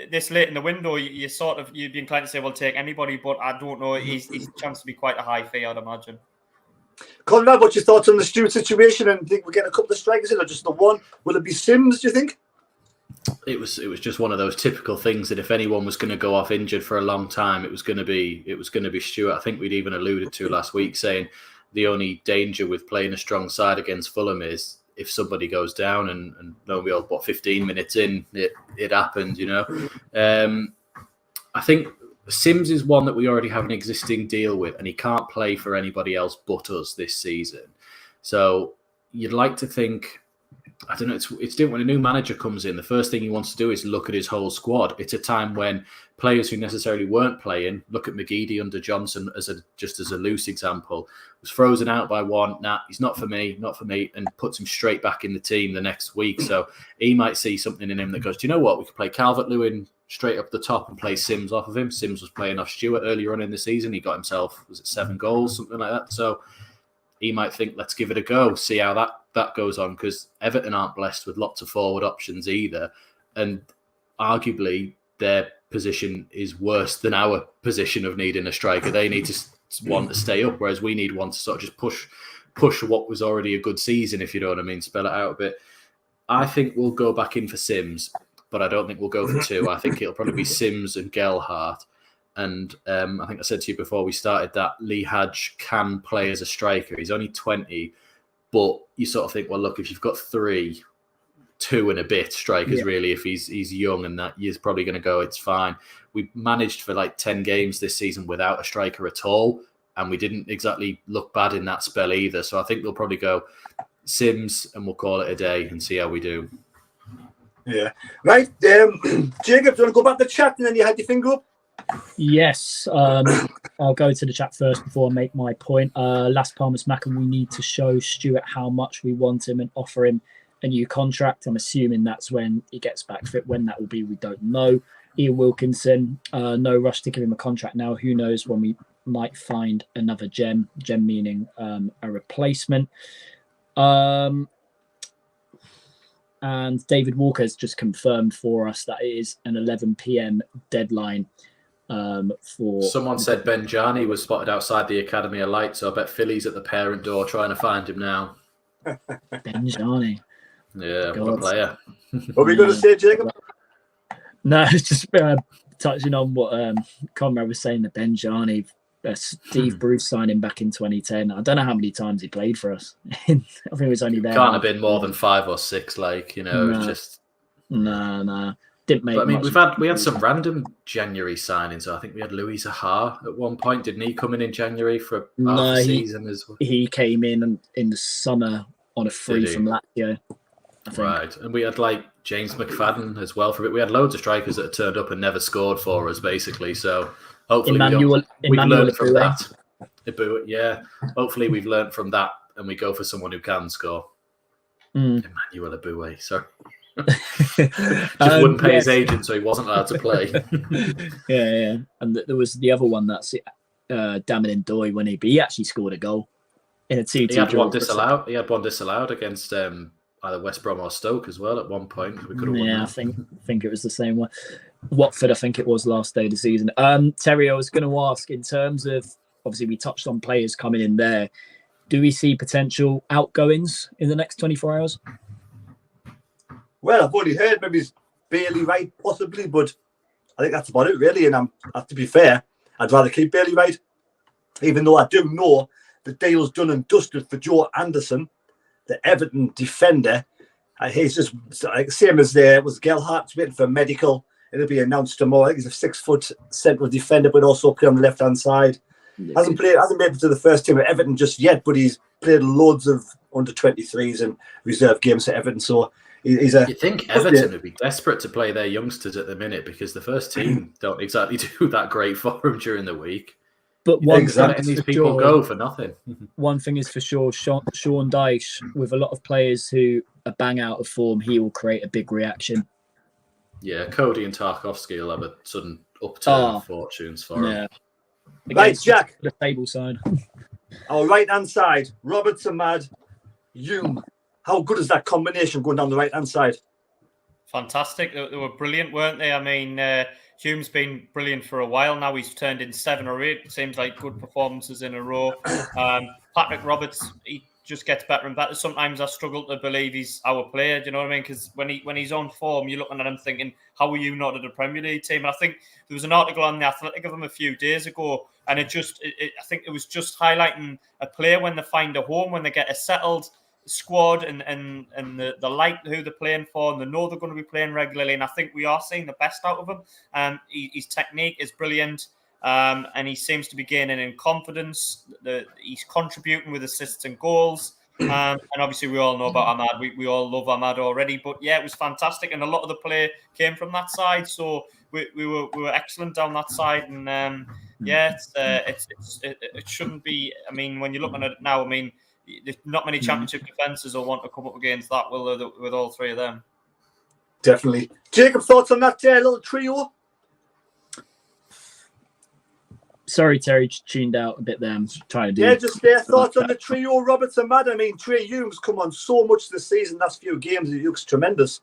this late in the window, you'd be inclined to say, well, take anybody, but I don't know. He's chance to be quite a high fee, I'd imagine. Conrad, what's your thoughts on the Stewart situation? And think we're getting a couple of strikers in, or just the one? Will it be Sims, do you think? It was just one of those typical things that if anyone was going to go off injured for a long time, it was going to be Stewart. I think we'd even alluded to last week saying the only danger with playing a strong side against Fulham is if somebody goes down, and no, we all 15 minutes in, it happened, you know. I think Sims is one that we already have an existing deal with, and he can't play for anybody else but us this season. So you'd like to think, I don't know, it's different when a new manager comes in. The first thing he wants to do is look at his whole squad. It's a time when players who necessarily weren't playing, look at McGeady under Johnson as a loose example, was frozen out by one. Nah, he's not for me, and puts him straight back in the team the next week. So he might see something in him that goes, do you know what? We could play Calvert-Lewin straight up the top and play Sims off of him. Sims was playing off Stewart earlier on in the season. He got himself, 7 goals, something like that. So he might think, let's give it a go, see how that goes on, because Everton aren't blessed with lots of forward options either. And arguably, their position is worse than our position of needing a striker. They need to want to stay up, whereas we need one to sort of just push what was already a good season, if you know what I mean, spell it out a bit. I think we'll go back in for Sims, but I don't think we'll go for 2. I think it'll probably be Sims and Gelhardt. And I think I said to you before we started that Lee Hadge can play as a striker. He's only 20, but you sort of think, well, look, if you've got 2 and a bit strikers, really, if he's young and that, he's probably going to go, it's fine. We managed for like 10 games this season without a striker at all, and we didn't exactly look bad in that spell either. So I think we'll probably go Sims and we'll call it a day and see how we do. Yeah. Right. Jacob, do you want to go back to the chat and then you had your finger up? Yes, I'll go to the chat first before I make my point. Las Palmas Mackin, we need to show Stewart how much we want him and offer him a new contract. I'm assuming that's when he gets back fit. When that will be, we don't know. Ian Wilkinson, no rush to give him a contract now. Who knows when we might find another gem meaning a replacement. And David Walker's just confirmed for us that it is an 11 p.m. deadline. For someone said Benjani was spotted outside the Academy of Light, so I bet Philly's at the parent door trying to find him now. Benjani, yeah, what a player. What were you going to say, Jacob? No, it's just touching on what Conrad was saying. The Benjani, Steve Bruce signed him back in 2010. I don't know how many times he played for us. I think it was only there. Can't have been more than 5 or 6. Like, you know, no. It's just no. Didn't make. But, I mean, we had some random January signings. I think we had Louis Zaha at one point. Didn't he come in January for half the season as well? He came in the summer on a free from Lazio. Right, and we had like James McFadden as well for it. We had loads of strikers that had turned up and never scored for us, basically. So hopefully we've learned from that. Yeah, hopefully we've learned from that and we go for someone who can score. Emmanuel Aboué, sorry. Just wouldn't pay his agent, so he wasn't allowed to play. yeah. And there was the other one that's Damon Ndoye when he actually scored a goal in a 2-2 He had draw. one disallowed. He had one disallowed against either West Brom or Stoke as well at one point. We could have won. Yeah, that. I think it was the same one. Watford, I think it was last day of the season. Terry, I was going to ask, in terms of, obviously we touched on players coming in there, do we see potential outgoings in the next 24 hours? Well, I've only heard maybe Bailey Wright possibly, but I think that's about it really. And to be fair, I'd rather keep Bailey Wright, even though I do know the deal's done and dusted for Joe Anderson, the Everton defender. He's just like same as there was Gelhardt waiting for medical. It'll be announced tomorrow. I think he's a 6-foot central defender, but also play on the left hand side. Hasn't made it to the first team at Everton just yet, but he's played loads of under 23s and reserve games for Everton. So he's a. You think Everton would be desperate to play their youngsters at the minute because the first team don't exactly do that great for them during the week. But one letting these people go for nothing. One thing is for sure, Sean Dyche, with a lot of players who are bang out of form, he will create a big reaction. Yeah, Cody and Tarkovsky will have a sudden upturn of fortunes for him. Right, Jack. The table side. Our right-hand side, Roberts, Ahmad, Hume. How good is that combination going down the right-hand side? Fantastic. They were brilliant, weren't they? I mean, Hume's been brilliant for a while now. He's turned in 7 or 8. It seems like good performances in a row. Patrick Roberts, he just gets better and better. Sometimes I struggle to believe he's our player. Do you know what I mean? Because when he's on form, you're looking at him thinking, how are you not at a Premier League team? And I think there was an article on the Athletic of him a few days ago, and I think it was just highlighting a player when they find a home, when they get a settled squad and the like who they're playing for, and they know they're going to be playing regularly. And I think we are seeing the best out of him. His technique is brilliant. And he seems to be gaining in confidence. He's contributing with assists and goals. And obviously we all know about Ahmad. We all love Ahmad already. But yeah, it was fantastic. And a lot of the play came from that side. So we were excellent down that side. And it shouldn't be. I mean, when you're looking at it now, I mean, there's not many championship defences will want to come up against that, will there, with all three of them? Definitely. Jacob, thoughts on that little trio? Sorry, Terry, tuned out a bit there. I'm trying to do. Yeah, just their thoughts on the trio, Roberts and Mad. I mean, Trey Hume's come on so much this season. Last few games, he looks tremendous.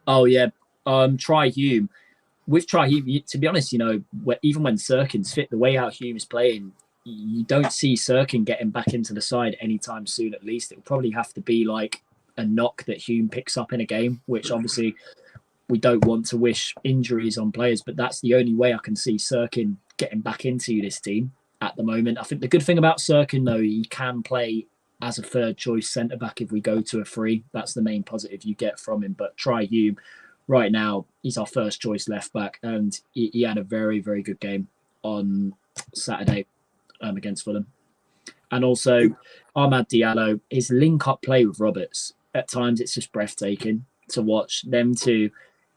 Oh yeah, Try Hume. With Try Hume, to be honest, you know, even when Sirkin's fit, the way how Hume is playing, you don't see Sirkin getting back into the side anytime soon. At least it'll probably have to be like a knock that Hume picks up in a game, which obviously we don't want to wish injuries on players, but that's the only way I can see Sirkin getting back into this team at the moment. I think the good thing about Sirkin, though, he can play as a third choice centre-back if we go to a free. That's the main positive you get from him. But Try Hume, right now, he's our first choice left-back, and he had a very, very good game on Saturday against Fulham. And also, Ahmad Diallo, his link-up play with Roberts, at times it's just breathtaking to watch them two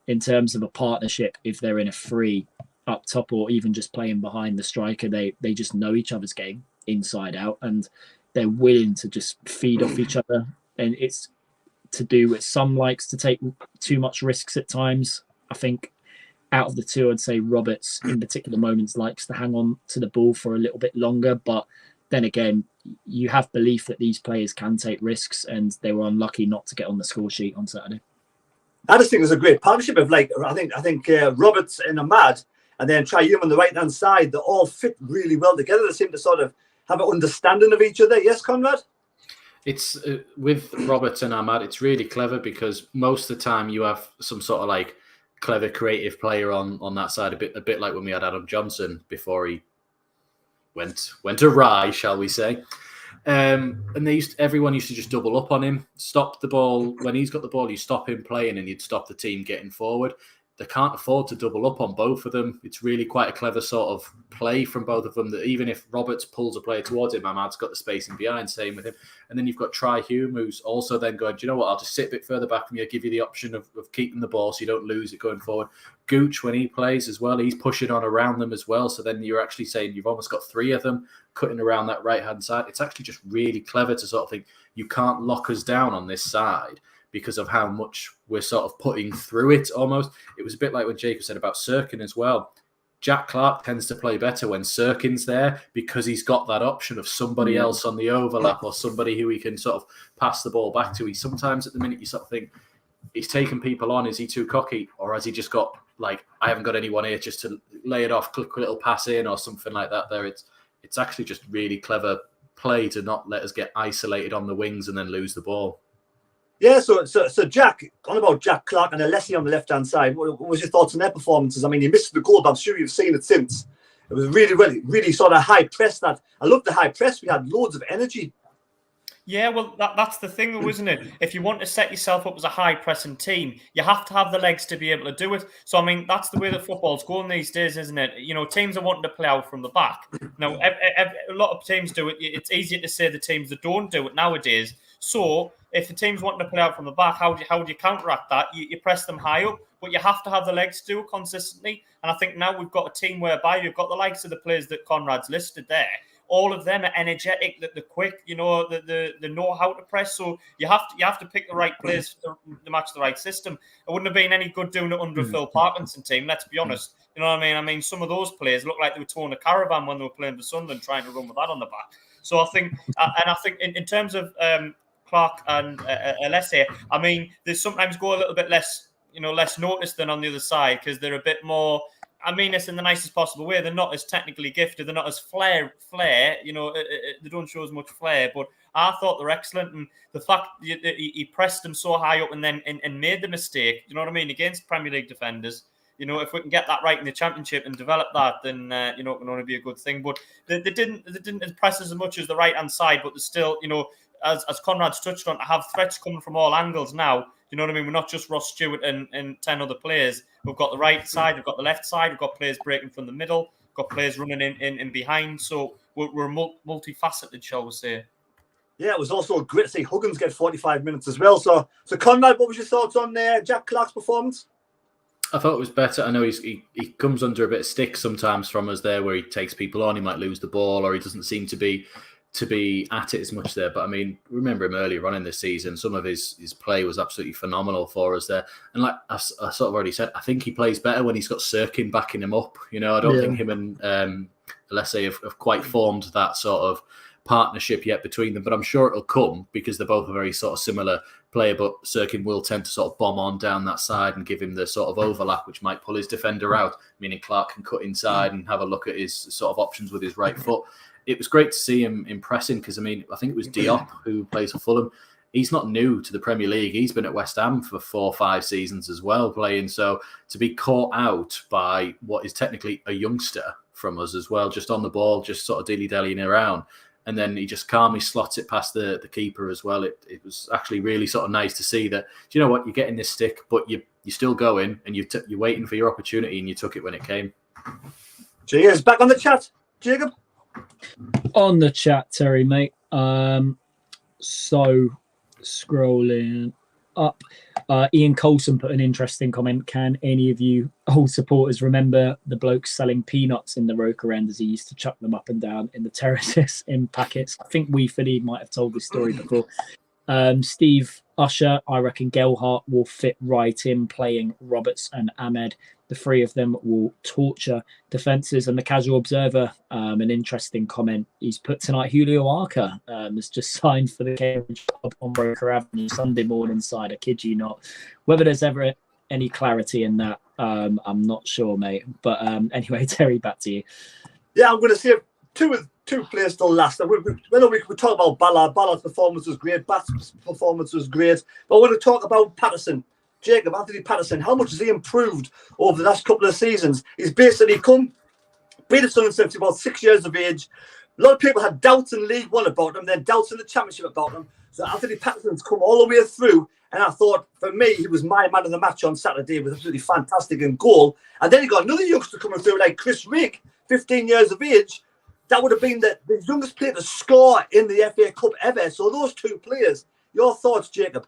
in terms of a partnership. If they're in a free up top or even just playing behind the striker, they just know each other's game inside out, and they're willing to just feed off each other. And it's to do with some likes to take too much risks at times. I think out of the two, I'd say Roberts in particular moments likes to hang on to the ball for a little bit longer. But then again, you have belief that these players can take risks, and they were unlucky not to get on the score sheet on Saturday. I just think there's a great partnership of I think Roberts and Ahmad, and then Try Hume on the right hand side. They all fit really well together. They seem to sort of have an understanding of each other. Yes, Conrad? It's with Roberts and Ahmad, it's really clever because most of the time you have some sort of like clever creative player on that side, a bit like when we had Adam Johnson before he went awry, shall we say. And everyone used to just double up on him, stop the ball. When he's got the ball, you stop him playing and you'd stop the team getting forward. They can't afford to double up on both of them. It's really quite a clever sort of play from both of them, that even if Roberts pulls a player towards him, Ahmad's got the spacing behind, same with him. And then you've got Try Hume, who's also then going, do you know what, I'll just sit a bit further back from you, give you the option of keeping the ball so you don't lose it going forward. Gooch, when he plays as well, he's pushing on around them as well. So then you're actually saying you've almost got three of them cutting around that right-hand side. It's actually just really clever to sort of think, you can't lock us down on this side, because of how much we're sort of putting through it almost. It was a bit like what Jacob said about Sirkin as well. Jack Clark tends to play better when Sirkin's there because he's got that option of somebody else on the overlap or somebody who he can sort of pass the ball back to. He sometimes at the minute you sort of think he's taking people on. Is he too cocky, or has he just got like, I haven't got anyone here just to lay it off, click a little pass in or something like that there. It's actually just really clever play to not let us get isolated on the wings and then lose the ball. Yeah, so Jack, on about Jack Clark and Alessi on the left-hand side, what was your thoughts on their performances? I mean, you missed the goal, but I'm sure you've seen it since. It was really sort of high press. That I love the high press. We had loads of energy. Yeah, well, that's the thing, though, isn't it? If you want to set yourself up as a high-pressing team, you have to have the legs to be able to do it. So, I mean, that's the way that football's going these days, isn't it? You know, teams are wanting to play out from the back. Now, a lot of teams do it. It's easier to say the teams that don't do it nowadays. So, if the team's wanting to play out from the back, how do you counteract that? You press them high up, but you have to have the legs to do it consistently. And I think now we've got a team whereby you've got the likes of the players that Conrad's listed there. All of them are energetic, they're quick, you know, they know how to press. So you have to pick the right players to match the right system. It wouldn't have been any good doing it under a Phil Parkinson team, let's be honest. You know what I mean? I mean, some of those players look like they were towing a caravan when they were playing for Sunderland, trying to run with that on the back. So I think, in terms of Clark and Alessi, I mean, they sometimes go a little bit less noticed than on the other side because they're a bit more. I mean this in the nicest possible way. They're not as technically gifted. They're not as flair. You know, they don't show as much flair. But I thought they're excellent. And the fact he pressed them so high up and then and made the mistake, you know what I mean, against Premier League defenders. You know, if we can get that right in the Championship and develop that, then you know, it can only be a good thing. But they didn't press as much as the right hand side. But they're still, you know, as Conrad's touched on, to have threats coming from all angles now. You know what I mean? We're not just Ross Stewart and 10 other players. We've got the right side, we've got the left side, we've got players breaking from the middle, we've got players running in behind. So we're multifaceted, shall we say. Yeah, it was also great to see Huggins get 45 minutes as well. So Conrad, what was your thoughts on Jack Clark's performance? I thought it was better. I know he comes under a bit of stick sometimes from us there, where he takes people on, he might lose the ball, or he doesn't seem to be at it as much there. But I mean, remember him earlier on in the season, some of his play was absolutely phenomenal for us there. And like I sort of already said, I think he plays better when he's got Sirkin backing him up. You know, I don't think him and Alessi have quite formed that sort of partnership yet between them, but I'm sure it'll come because they're both a very sort of similar player. But Sirkin will tend to sort of bomb on down that side and give him the sort of overlap, which might pull his defender out, meaning Clark can cut inside and have a look at his sort of options with his right foot. It was great to see him impressing because, I mean, I think it was Diop who plays for Fulham. He's not new to the Premier League. He's been at West Ham for 4 or 5 seasons as well playing. So to be caught out by what is technically a youngster from us as well, just on the ball, just sort of dilly-dallying around. And then he just calmly slots it past the keeper as well. It was actually really sort of nice to see that, do you know what, you're getting this stick, but you're still going and you're waiting for your opportunity and you took it when it came. Cheers. Back on the chat, Jacob. On the chat, Terry, mate. So scrolling up, Ian Colson put an interesting comment. Can any of you old supporters remember the blokes selling peanuts in the Roker end as he used to chuck them up and down in the terraces in packets? I think we Philly might have told this story before. Steve Usher, I reckon Gelhardt will fit right in playing Roberts and Ahmed. The 3 of them will torture defences. And the Casual Observer, an interesting comment. He's put tonight, Julio Arca has just signed for the Cambridge club on Broker Avenue Sunday morning side. I kid you not. Whether there's ever any clarity in that, I'm not sure, mate. But anyway, Terry, back to you. Yeah, I'm going to say two players still last. We talk about Ballard. Ballard's performance was great. Batt's performance was great. But I want to talk about Patterson. Jacob, Anthony Patterson, how much has he improved over the last couple of seasons? He's basically beat us since he was about 6 years of age. A lot of people had doubts in League One about him, then doubts in the Championship about him. So Anthony Patterson's come all the way through. And I thought, for me, he was my man of the match on Saturday. It was absolutely fantastic in goal. And then he got another youngster coming through like Chris Rigg, 15 years of age. That would have been the youngest player to score in the FA Cup ever. So those 2 players, your thoughts, Jacob?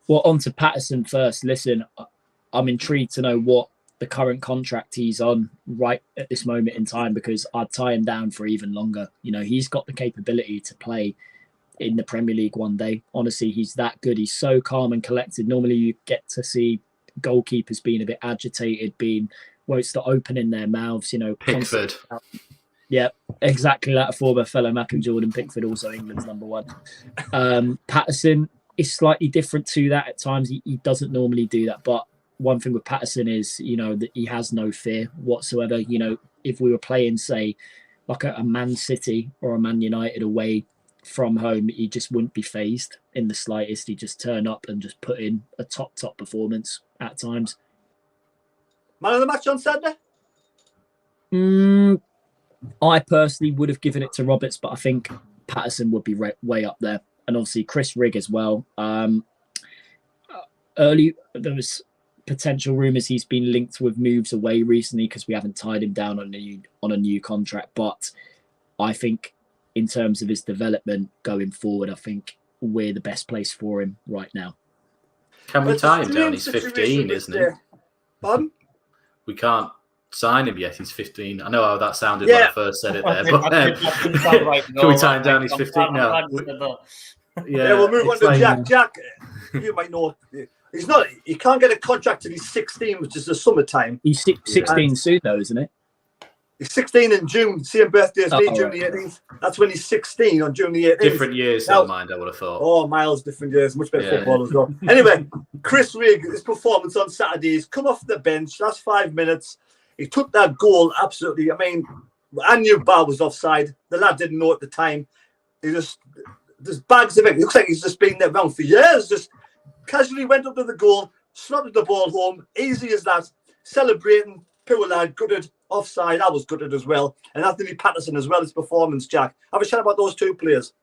Well, on to Patterson first. Listen, I'm intrigued to know what the current contract he's on right at this moment in time, because I'd tie him down for even longer. You know, he's got the capability to play in the Premier League one day. Honestly, he's that good. He's so calm and collected. Normally, you get to see goalkeepers being a bit agitated, won't opening their mouths, Pickford. Yeah, exactly like a former fellow Mac and Jordan Pickford, also England's number one. Patterson is slightly different to that at times. He doesn't normally do that. But one thing with Patterson is, that he has no fear whatsoever. If we were playing, say, like a Man City or a Man United away from home, he just wouldn't be phased in the slightest. He'd just turn up and just put in a top performance at times. Man of the match on Saturday? I personally would have given it to Roberts, but I think Patterson would be way up there. And obviously Chris Rigg as well. Early, there was potential rumours he's been linked with moves away recently because we haven't tied him down on a new contract. But I think in terms of his development going forward, I think we're the best place for him right now. Can we tie him down? He's 15, isn't he? Pardon? We can't sign him yet. He's 15. I know how that sounded when I first said it there, but can we tie him down? He's 15 now. Yeah, we'll move on to Jack. Jack, you might know. He's not. He can't get a contract till he's 16, which is the summertime. He's 16 soon, though, isn't it? He's 16 in June. Same birthday as me, June the 18th. That's when he's 16 on June the 18th. Different years, don't mind, I would have thought. Oh, miles different years. Much better football as well. Anyway, Chris Rigg, his performance on Saturday, he's come off the bench. Last 5 minutes. He took that goal absolutely. I mean, I knew Bar was offside. The lad didn't know at the time. There's bags of it. It looks like he's just been there around for years. Just casually went up to the goal, slotted the ball home. Easy as that. Celebrating. Poor lad, gutted. Offside. I was gutted as well. And Anthony Patterson as well, his performance, Jack. Have a chat about those two players.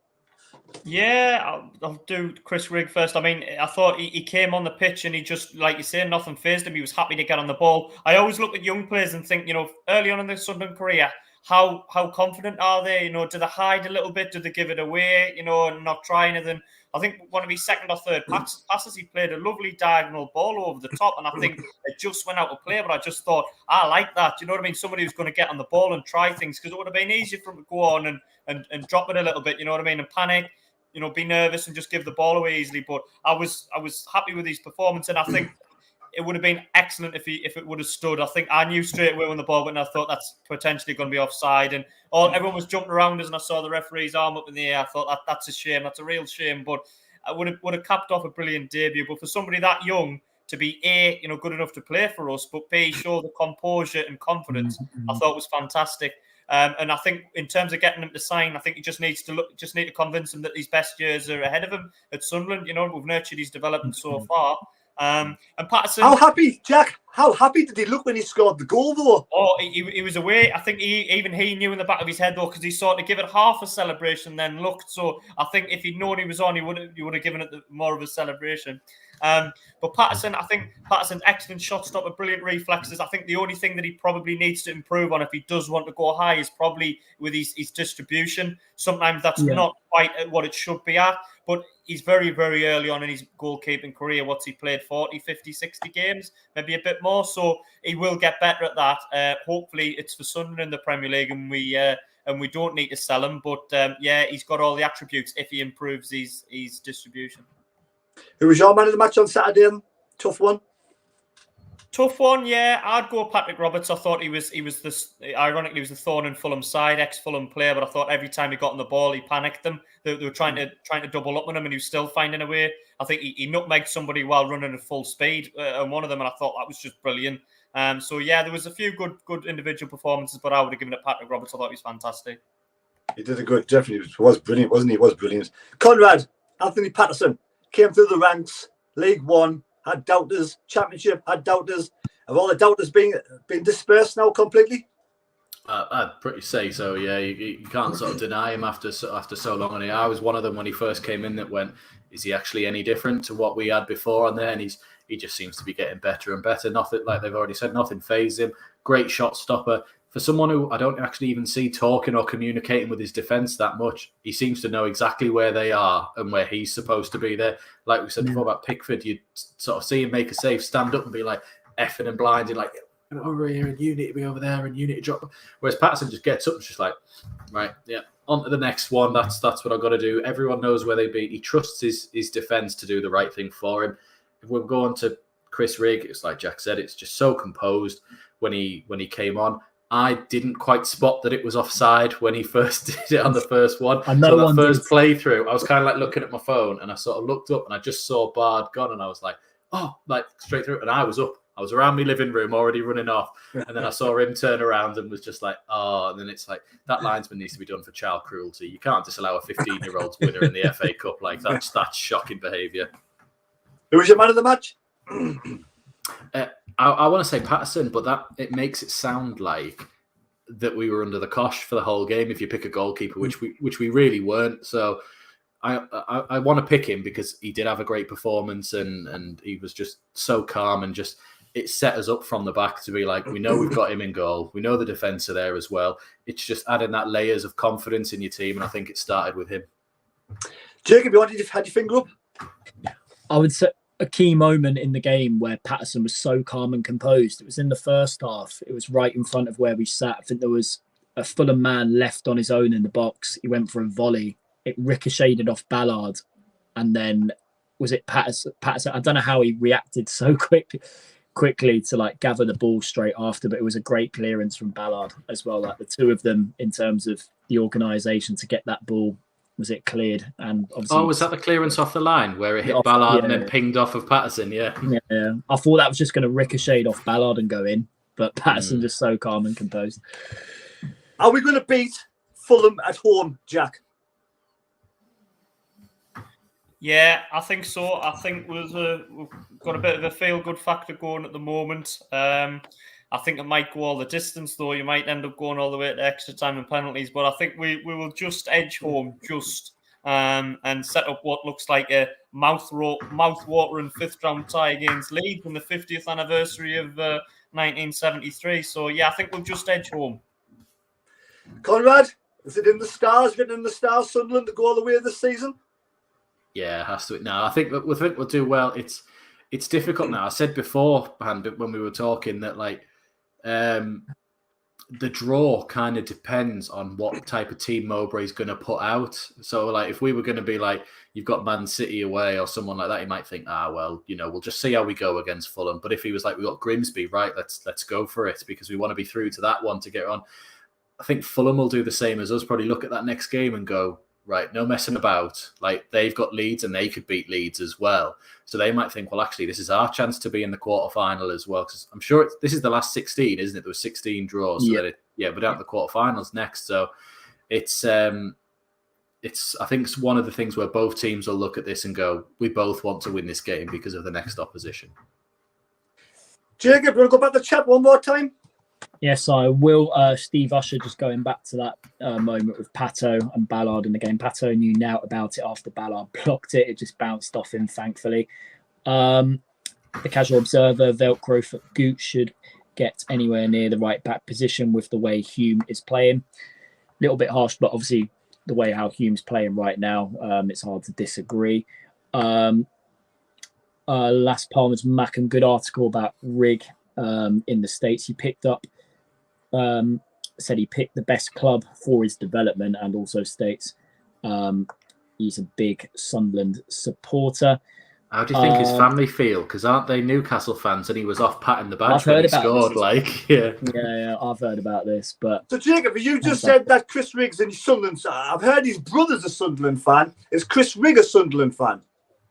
Yeah, I'll do Chris Rigg first. I mean, I thought he came on the pitch and he just, like you say, nothing fazed him. He was happy to get on the ball. I always look at young players and think, early on in their Sunderland career, how confident are they? Do they hide a little bit? Do they give it away? And not try anything? I think one of his second or third passes, he played a lovely diagonal ball over the top, and I think it just went out of play. But I just thought, I like that. You know what I mean? Somebody who's going to get on the ball and try things, because it would have been easier for him to go on and drop it a little bit. You know what I mean? And panic. Be nervous and just give the ball away easily. But I was happy with his performance, and I think it would have been excellent if it would have stood. I think I knew straight away when the ball went, and I thought that's potentially going to be offside. And everyone was jumping around us, and I saw the referee's arm up in the air. I thought that's a shame. That's a real shame. But I would have capped off a brilliant debut. But for somebody that young to be good enough to play for us, but B, show the composure and confidence, I thought was fantastic. And I think in terms of getting him to sign, I think he just need to convince him that his best years are ahead of him at Sunderland. We've nurtured his development so far. And Patterson, how happy did he look when he scored the goal, though? Oh, he was away. I think he knew in the back of his head, though, because he sort of give it half a celebration, then looked. So I think if he'd known he was on, he would have given it more of a celebration. But Patterson, I think Patterson's excellent shot stopper, brilliant reflexes. I think the only thing that he probably needs to improve on if he does want to go high is probably with his distribution. Sometimes that's not quite at what it should be at, but he's very, very early on in his goalkeeping career. What's he played? 40, 50, 60 games, maybe a bit more. So he will get better at that. Hopefully it's for Sunderland in the Premier League, and we don't need to sell him. But he's got all the attributes if he improves his distribution. Who was your man of the match on Saturday? Tough one. Tough one, yeah. I'd go Patrick Roberts. I thought he was ironically, he was the thorn in Fulham's side, ex-Fulham player, but I thought every time he got on the ball, he panicked them. They were trying to double up on him, and he was still finding a way. I think he nutmegged somebody while running at full speed on one of them, and I thought that was just brilliant. There was a few good individual performances, but I would have given it Patrick Roberts. I thought he was fantastic. He did a good, definitely was brilliant, wasn't he? He was brilliant. CONRAD, Anthony Patterson, came through the ranks, League One, had doubters, Championship, had doubters. Have all the doubters been dispersed now completely? I'd pretty say so, yeah. You can't sort of deny him after so long. And I was one of them when he first came in that went, is he actually any different to what we had before? And then he just seems to be getting better and better. Nothing, like they've already said, nothing fazed him. Great shot stopper. For someone who I don't actually even see talking or communicating with his defence that much, he seems to know exactly where they are and where he's supposed to be there. Like we said before about Pickford, you'd sort of see him make a save, stand up and be like effing and blinding, like, over here, and you need to be over there, and you need to drop. Whereas Patterson just gets up and just like, right, yeah, on to the next one. That's what I've got to do. Everyone knows where they beat. He trusts his defence to do the right thing for him. If we're going to Chris Rigg, it's like Jack said, it's just so composed when he came on. I didn't quite spot that it was offside when he first did it on the first one. And no so that one first did. playthrough, I was kind of like looking at my phone, and I sort of looked up, and I just saw Bard gone, and I was like, oh, like straight through. And I was up. I was around my living room already running off. And then I saw him turn around and was just like, oh. And then it's like, that linesman needs to be done for child cruelty. You can't disallow a 15-year-old's winner in the FA Cup. Like, that's shocking behaviour. Who was your man of the match? I want to say Patterson, but it makes it sound like that we were under the cosh for the whole game if you pick a goalkeeper, which we really weren't. So I want to pick him because he did have a great performance and he was just so calm and just it set us up from the back to be like, we know we've got him in goal. We know the defence are there as well. It's just adding that layers of confidence in your team, and I think it started with him. Jacob, you had your finger up? I would say a key moment in the game where Patterson was so calm and composed. It was in the first half. It was right in front of where we sat. I think there was a Fulham man left on his own in the box. He went for a volley. It ricocheted off Ballard. And then was it Patterson? I don't know how he reacted so quickly to like gather the ball straight after, but it was a great clearance from Ballard as well. Like the two of them in terms of the organisation to get that ball, was it cleared? And obviously, was that the clearance off the line where it hit Ballard and then pinged off of Patterson? Yeah. I thought that was just going to ricochet off Ballard and go in, but Patterson just so calm and composed. Are we going to beat Fulham at home, Jack? Yeah, I think so. I think we've got a bit of a feel-good factor going at the moment. I think it might go all the distance, though. You might end up going all the way to extra time and penalties. But I think we will just edge home and set up what looks like a mouth-watering fifth-round tie against Leeds on the 50th anniversary of 1973. So, yeah, I think we'll just edge home. CONRAD, is it in the stars, written in the stars, Sunderland to go all the way this season? Yeah, it has to. No, I think we'll do well. It's difficult now. I said beforehand when we were talking that like the draw kind of depends on what type of team Mowbray's going to put out. So like if we were going to be like you've got Man City away or someone like that, you might think, well, we'll just see how we go against Fulham. But if he was like, we got Grimsby, right, let's go for it because we want to be through to that one to get on. I think Fulham will do the same as us. Probably look at that next game and go, right, no messing about. Like they've got Leeds and they could beat Leeds as well. So they might think, well, actually, this is our chance to be in the quarterfinal as well. Because I'm sure this is the last 16, isn't it? There were 16 draws. So we're down to the quarterfinals next. So it's I think it's one of the things where both teams will look at this and go, we both want to win this game because of the next opposition. Jacob, you want to go back to the chat one more time? Yes, I will. Steve Usher, just going back to that moment with Pato and Ballard in the game. Pato knew now about it after Ballard blocked it. It just bounced off him, thankfully. The casual observer, Velcro for Gooch should get anywhere near the right back position with the way Hume is playing. A little bit harsh, but obviously the way how Hume's playing right now, it's hard to disagree. Last Palmer's Mackham, good article about Rigg. In the States, he picked up, said he picked the best club for his development and also states he's a big Sunderland supporter. How do you think his family feel? Because aren't they Newcastle fans and he was off patting the badge when he scored? Yeah, I've heard about this. But so, Jacob, you just said that Chris Rigg's in Sunderland. I've heard his brother's a Sunderland fan. Is Chris Rigg a Sunderland fan?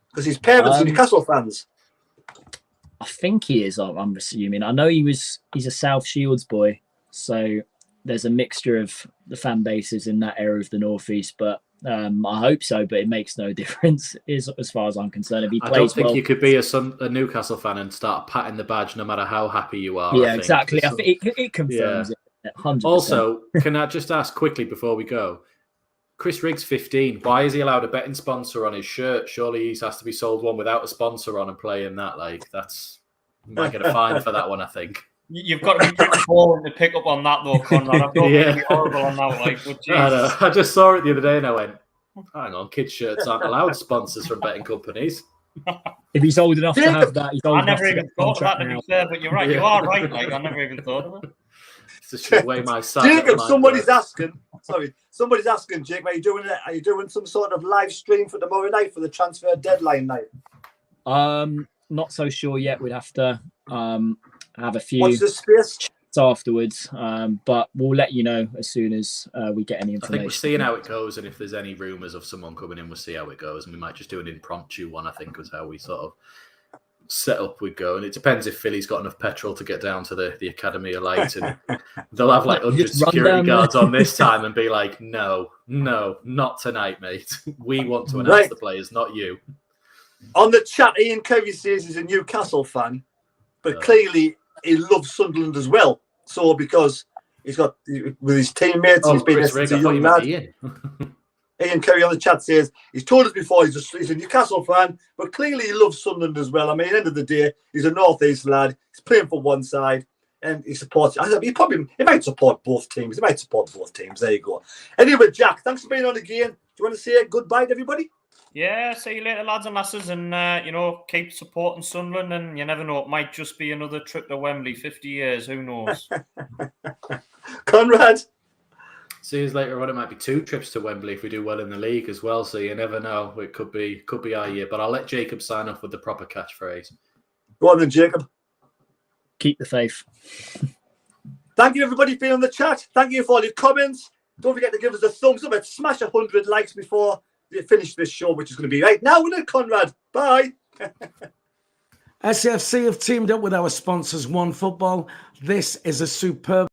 Because his parents are Newcastle fans. I think he is, I'm assuming. I know he's a South Shields boy, so there's a mixture of the fan bases in that area of the Northeast, but I hope so, but it makes no difference as far as I'm concerned. If he plays, I don't think you could be a Newcastle fan and start patting the badge no matter how happy you are. Yeah, exactly. I think it confirms it. 100%. Also, can I just ask quickly before we go, Chris Rigg's 15. Why is he allowed a betting sponsor on his shirt? Surely he has to be sold one without a sponsor on and playing that. Like, that's... You might get a fine for that one, I think. You've got to be pretty boring to pick up on that, though, Conrad. I've got to be horrible on that. Like, but I just saw it the other day and I went, hang on, kids' shirts aren't allowed sponsors from betting companies. If he's old enough to have that, he's old I enough never to even get thought of that, contract to now. be fair, but you're right. You are right. Like, I never even thought of it. It's just the way my side. Jacob, somebody's asking. Sorry, somebody's asking, Jacob, are you doing some sort of live stream for tomorrow night for the transfer deadline night? Not so sure yet. We'd have to have a few Watch the space afterwards, but we'll let you know as soon as we get any I information. think we're seeing how it goes, and if there's any rumours of someone coming in, we'll see how it goes, and we might just do an impromptu one. I think was how we sort of set up would go, and it depends if Philly's got enough petrol to get down to the Academy of Light, and they'll have like 100 Just run security down guards there. on this time and be like, no, not tonight, mate. We want to announce the players, not you. on the chat. Ian Curry says he's a Newcastle fan, but clearly he loves Sunderland as well. So because he's got with his teammates, he's been Chris Rigg, a I thought young you meant lad. Ian. Ian Curry on the chat says he's told us before he's a Newcastle fan, but clearly he loves Sunderland as well. I mean, at the end of the day, he's a North East lad. He's playing for one side, and he supports. He might support both teams. There you go. Anyway, Jack, thanks for being on again. Do you want to say goodbye to everybody? Yeah, see you later, lads and lasses, and keep supporting Sunderland. And you never know, it might just be another trip to Wembley. 50 years, who knows? Conrad. See you later on. It might be 2 trips to Wembley if we do well in the league as well. So you never know. It could be our year. But I'll let Jacob sign off with the proper catchphrase. Go on then, Jacob. Keep the faith. Thank you, everybody, for being on the chat. Thank you for all your comments. Don't forget to give us a thumbs up and smash 100 likes before you finish this show, which is going to be right now with it, Conrad. Bye. SAFC have teamed up with our sponsors, One Football. This is a superb